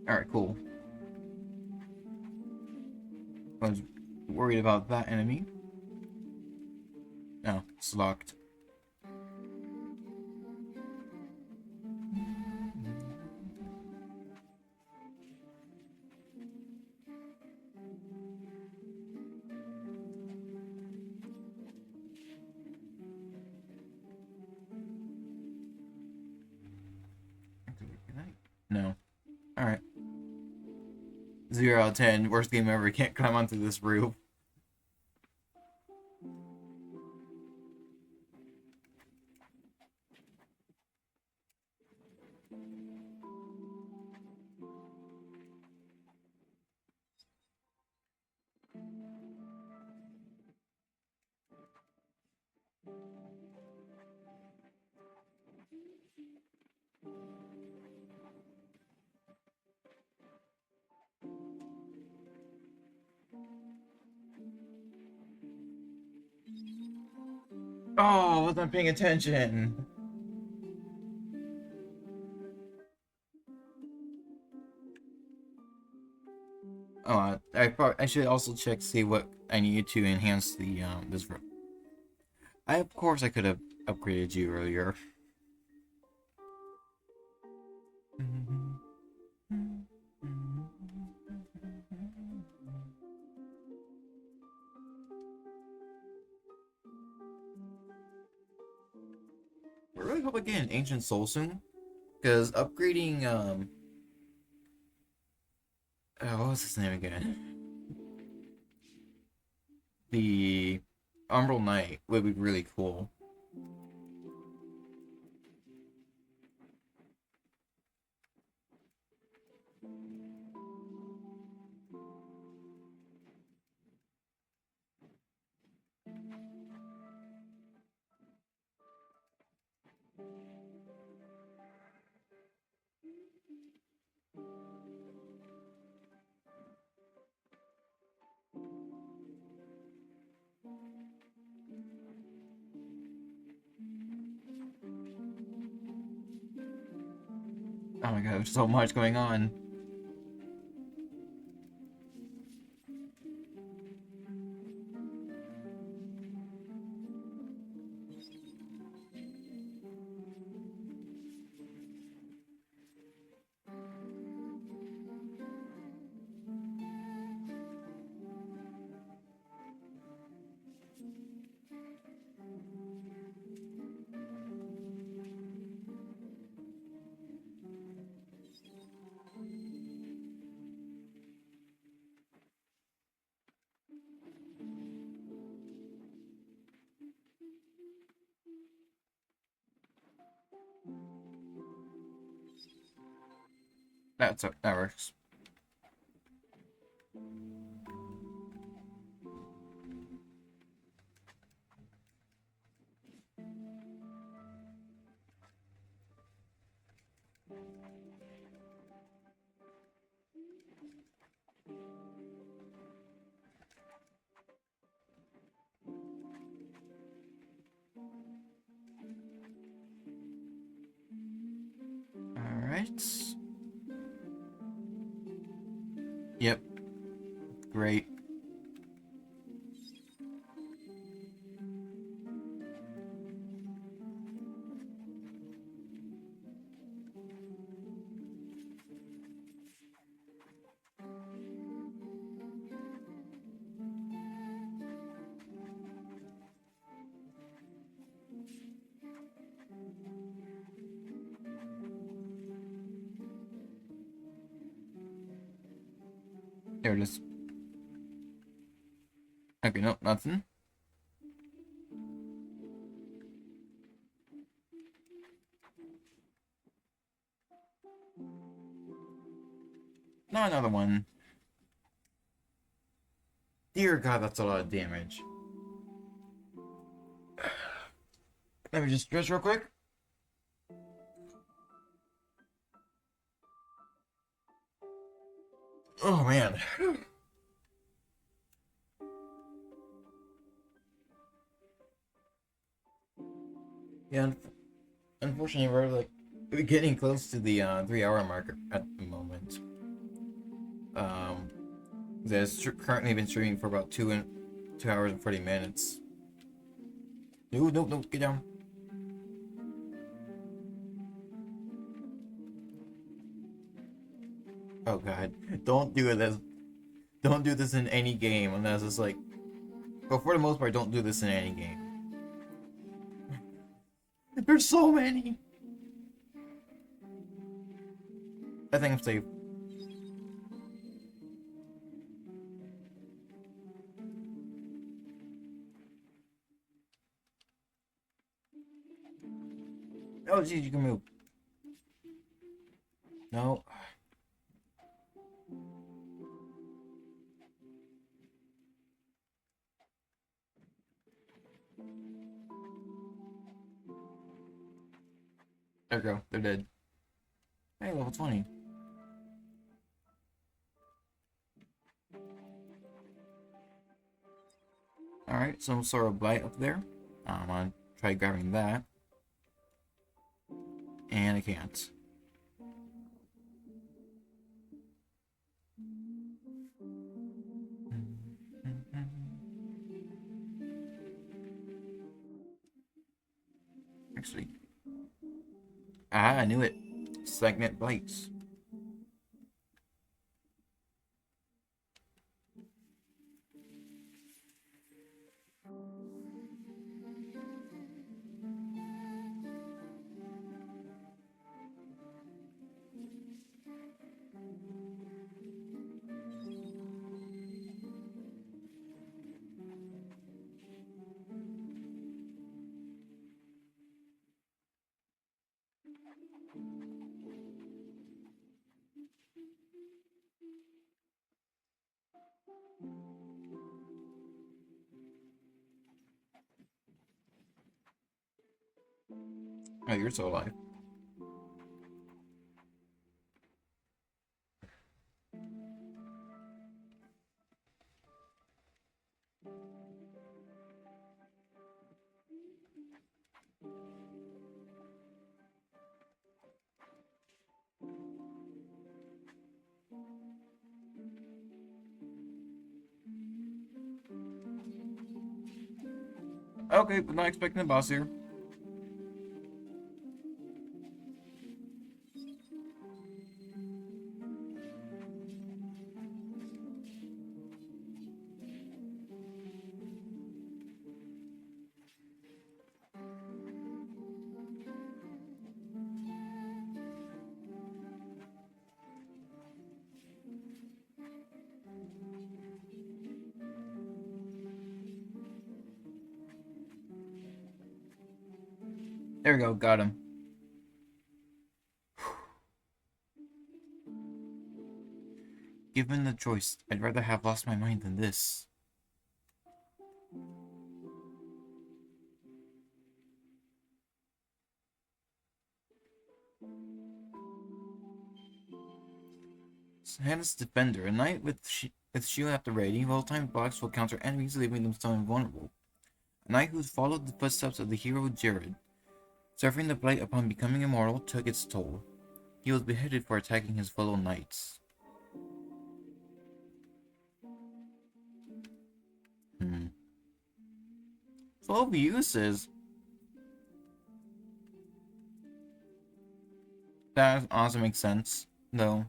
Alright, cool. I was worried about that enemy. No, it's locked. No. Alright. 0 out of 10. Worst game ever. Can't climb onto this roof. Oh, I wasn't paying attention. Oh, I should also check see what I need to enhance the this room. Of course I could have upgraded you earlier. I really hope I get an ancient soul soon, because upgrading what was his name again? The Umbral Knight would be really cool. Oh my god, there's so much going on. That works. Alright. Yep. Great. There it is. Okay, nope, nothing. Not another one. Dear God, that's a lot of damage. Let me just stretch real quick. Oh man. Yeah, unfortunately, we're like getting close to the 3-hour mark at the moment. That's currently been streaming for about 2 hours and 40 minutes. No, no, no, get down. Oh god, don't do this. Don't do this in any game unless it's like. But for the most part, don't do this in any game. There's so many. I think I'm safe. Oh, geez, you can move. No. There we go. They're dead. Hey, level 20. Alright, some sort of blight up there. I'm gonna try grabbing that. And I can't. Actually. Ah, I knew it. Stagnant blights. Oh, you're so alive. Okay, but not expecting the boss here. There we go, got him. Given the choice, I'd rather have lost my mind than this. Hannah's Defender. A knight with shield at the ready. Well-timed blocks will counter enemies, leaving them still invulnerable. A knight who followed the footsteps of the hero Jared. Suffering the blight upon becoming immortal took its toll. He was beheaded for attacking his fellow knights. 12 uses. That also makes sense, though.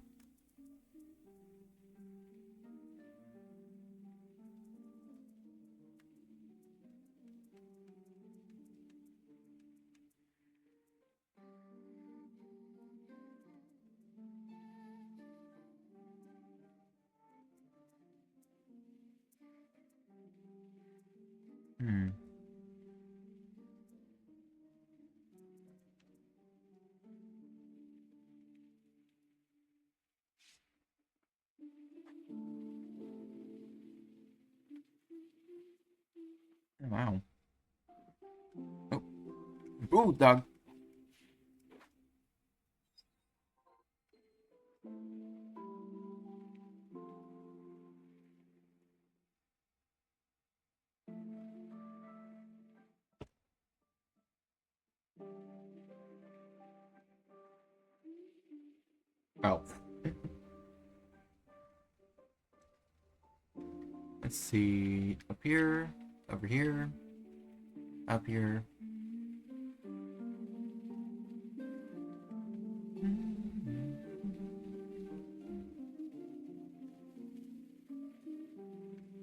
Hmm. Wow. Oh. Ooh, dog. Oh. Let's see. Up here. Over here. Up here.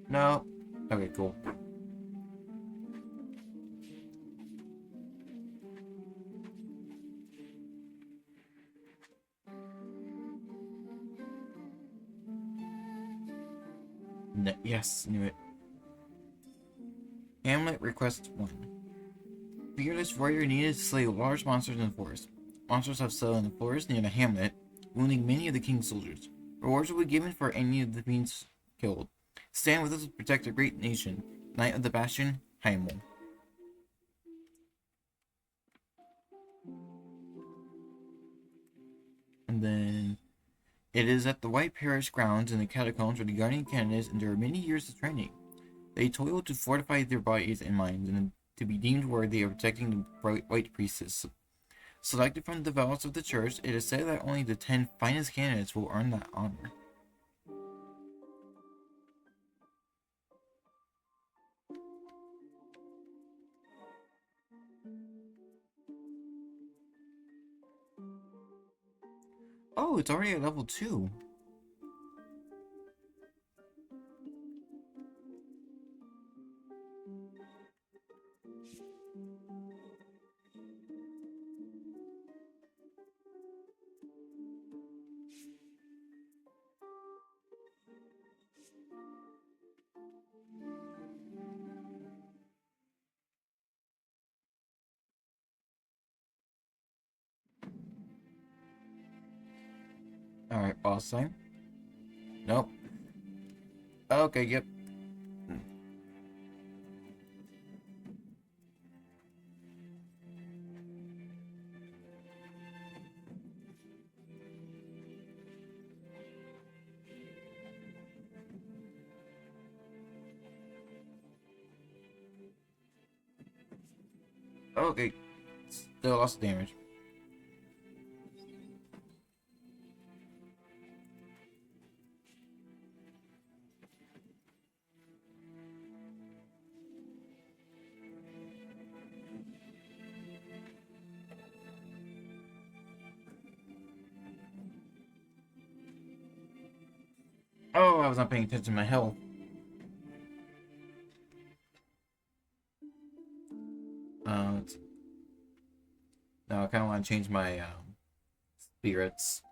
No. Okay, cool. No, yes, knew it. Hamlet request 1. Fearless warrior needed to slay large monsters in the forest. Monsters have settled in the forest near the hamlet, wounding many of the king's soldiers. Rewards will be given for any of the beings killed. Stand with us to protect a great nation. Knight of the Bastion, Heimel. And then it is at the White Parish grounds in the catacombs where the guardian candidates endure many years of training. They toil to fortify their bodies and minds and to be deemed worthy of protecting the bright white priestess. Selected from the vows of the church, it is said that only the 10 finest candidates will earn that honor. Oh, it's already at level 2. Alright, boss time. Nope. Okay, yep. Okay. Still lost damage. Oh, I was not paying attention to my health. Uh, now I kind of want to change my spirits.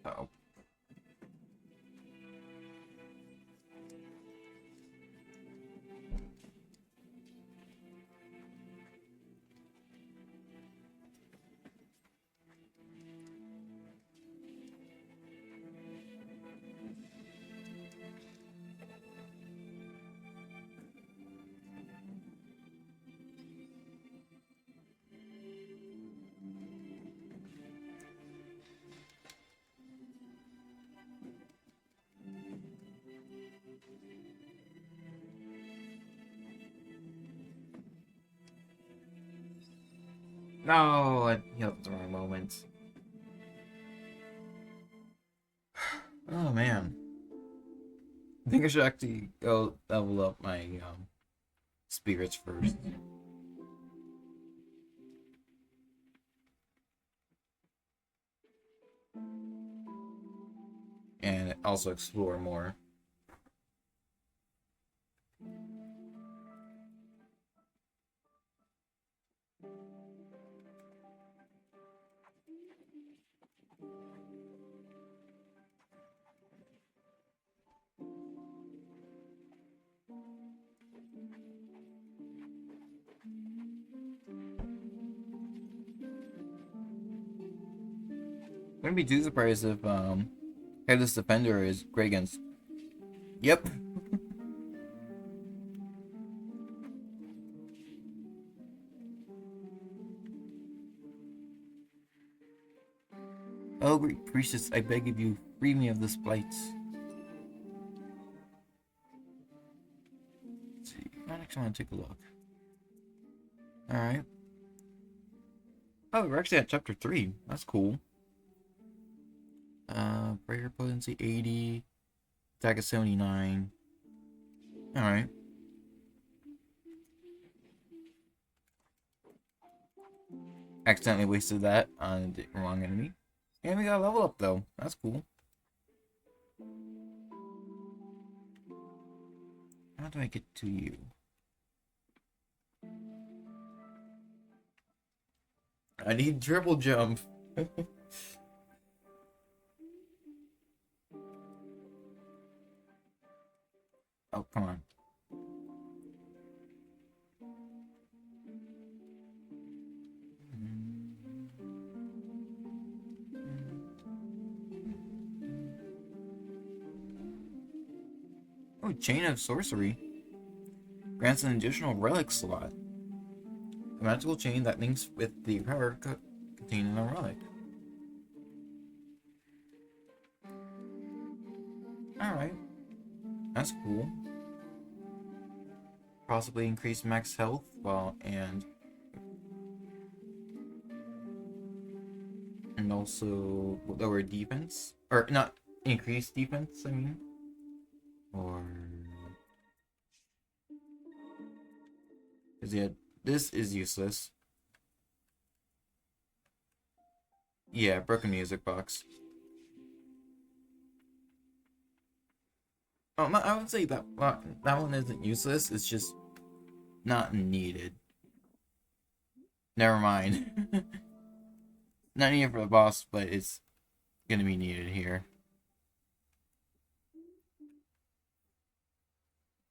Uh-oh. No, I healed at the wrong moment. Oh man. I think I should actually go level up my spirits first. And also explore more. Wouldn't be too surprised if Headless Defender is great against. Yep. Oh, great priestess, I beg of you, free me of this blight. Let's see. I actually want to take a look. Alright. Oh, we're actually at chapter 3. That's cool. Prayer potency 80. Attack is 79. Alright. Accidentally wasted that on the wrong enemy. And we got a level up though. That's cool. How do I get to you? I need triple jump. Oh, come on. Oh, Chain of Sorcery. Grants an additional relic slot. A magical chain that links with the power contained in a relic. Alright. That's cool. Possibly increase max health and also lower defense. Or not increase defense, I mean. Or because yeah, this is useless. Yeah, broken music box. Oh, I would say that that one isn't useless. It's just not needed. Never mind. Not needed for the boss, but it's gonna be needed here.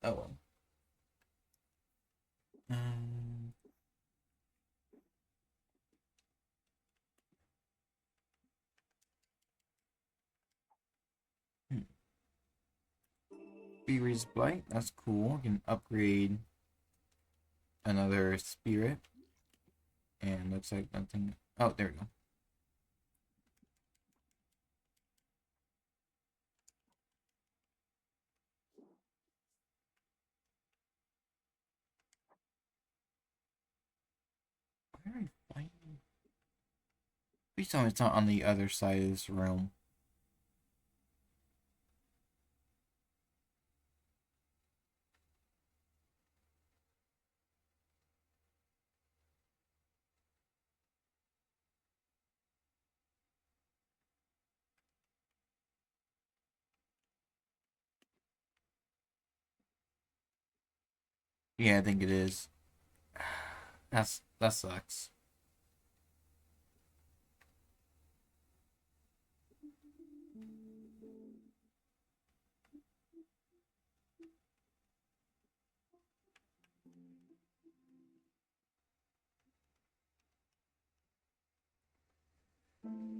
Oh well. Um, hmm. Beaver's Blight. That's cool. You can upgrade another spirit. And looks like nothing. Oh, there we go. Where are I finding? Please tell me it's not on the other side of this room. Yeah, I think it is. That sucks.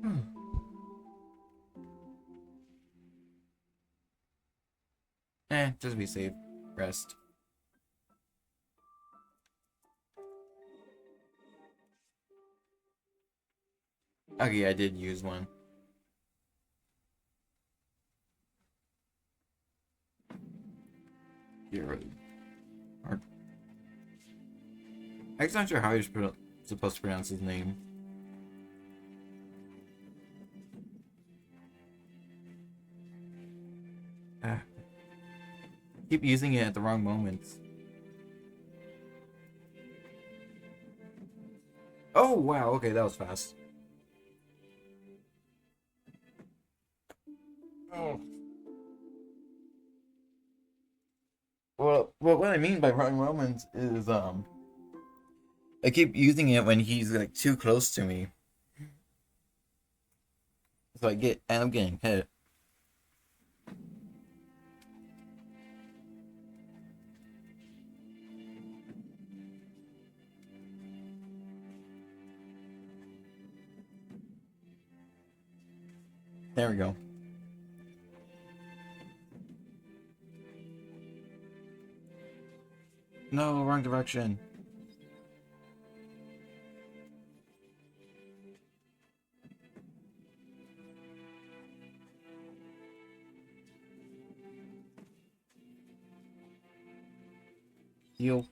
Hmm. Just be safe. Rest. Okay, I did use one. You're right. Or, I'm not sure how you're supposed to pronounce his name. Ah, keep using it at the wrong moments. Oh, wow. Okay, that was fast. Oh. Well, what I mean by wrong moments is, I keep using it when he's, like, too close to me. So and I'm getting hit. There we go. No, wrong direction. Heal.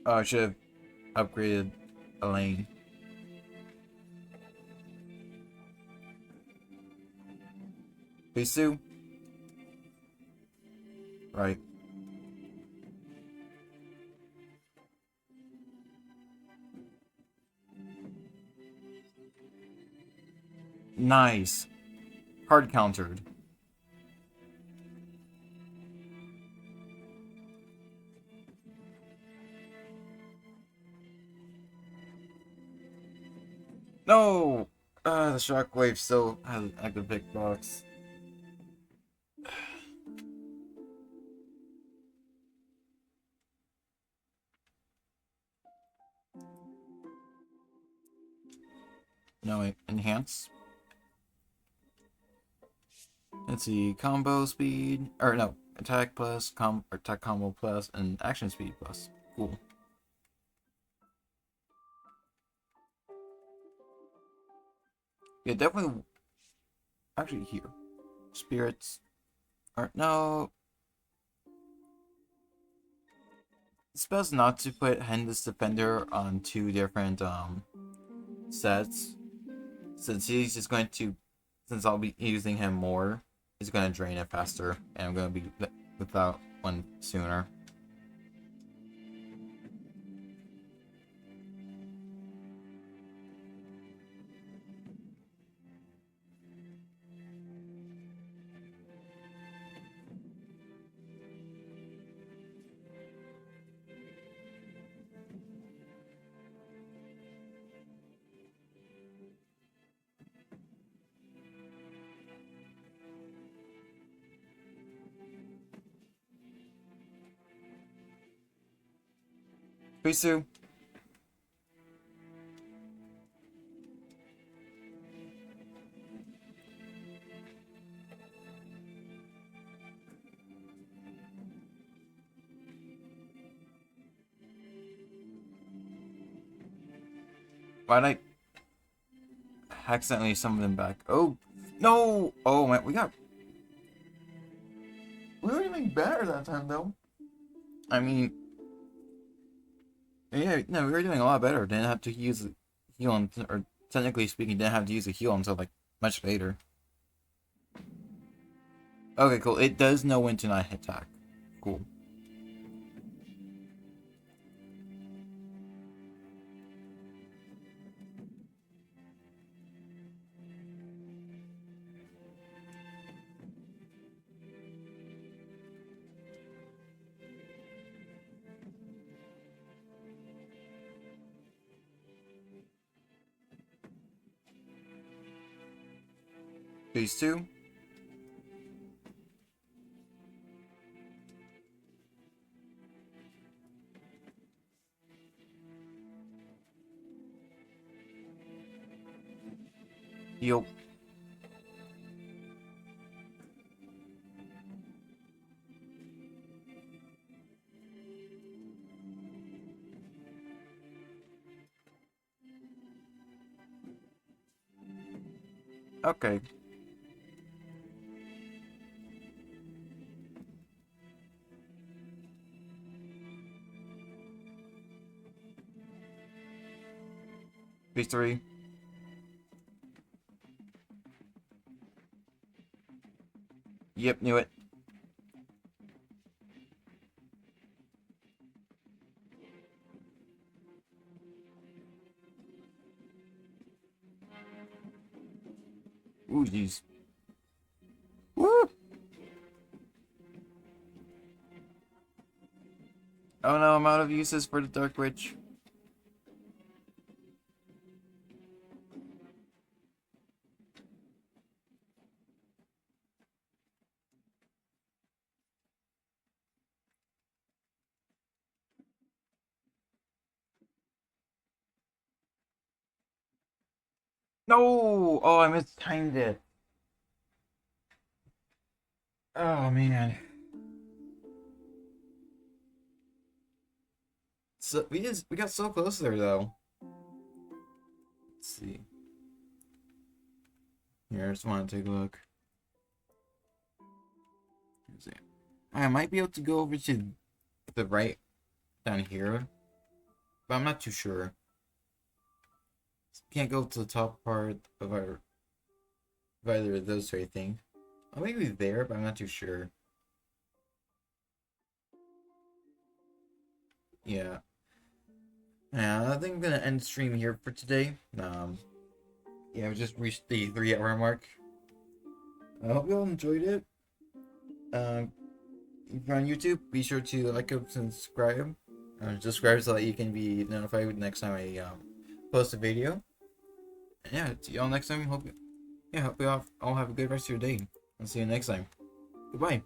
Oh, I should have upgraded a lane. Phase 2? Right. Nice. Hard countered. No! The shockwave still has an active big box. No, enhance. Let's see, combo speed, or no, attack plus, attack combo plus, and action speed plus. Cool. Yeah, definitely. Actually, here, spirits. Or no, it's best not to put Hendis Defender on two different sets, since he's just going to, since I'll be using him more, he's going to drain it faster, and I'm going to be without one sooner. Pisu. Why'd I accidentally summon them back? Oh, no! Oh, man, we were doing better that time, though. I mean, yeah, no, we were doing a lot better. Didn't have to use a heal, or technically speaking, didn't have to use a heal until, like, much later. Okay, cool. It does know when to not attack. Cool. Phase 2. Heal. Okay. Phase 3. Yep, knew it. Ooh, jeez. Woo! Oh no, I'm out of uses for the Dark Witch. No! Oh, I mistimed it. Oh man. So we got so close there though. Let's see. Here, I just want to take a look. Let's see. I might be able to go over to the right down here, but I'm not too sure. Can't go to the top part of either of those two, I think. I might be there, but I'm not too sure. Yeah. Yeah, I think I'm gonna end stream here for today. Yeah, we just reached the 3 hour mark. I hope you all enjoyed it. If you're on YouTube, be sure to like and subscribe. Subscribe so that you can be notified next time I post a video. And yeah, see y'all next time. Hope you all have a good rest of your day. I'll see you next time. Goodbye.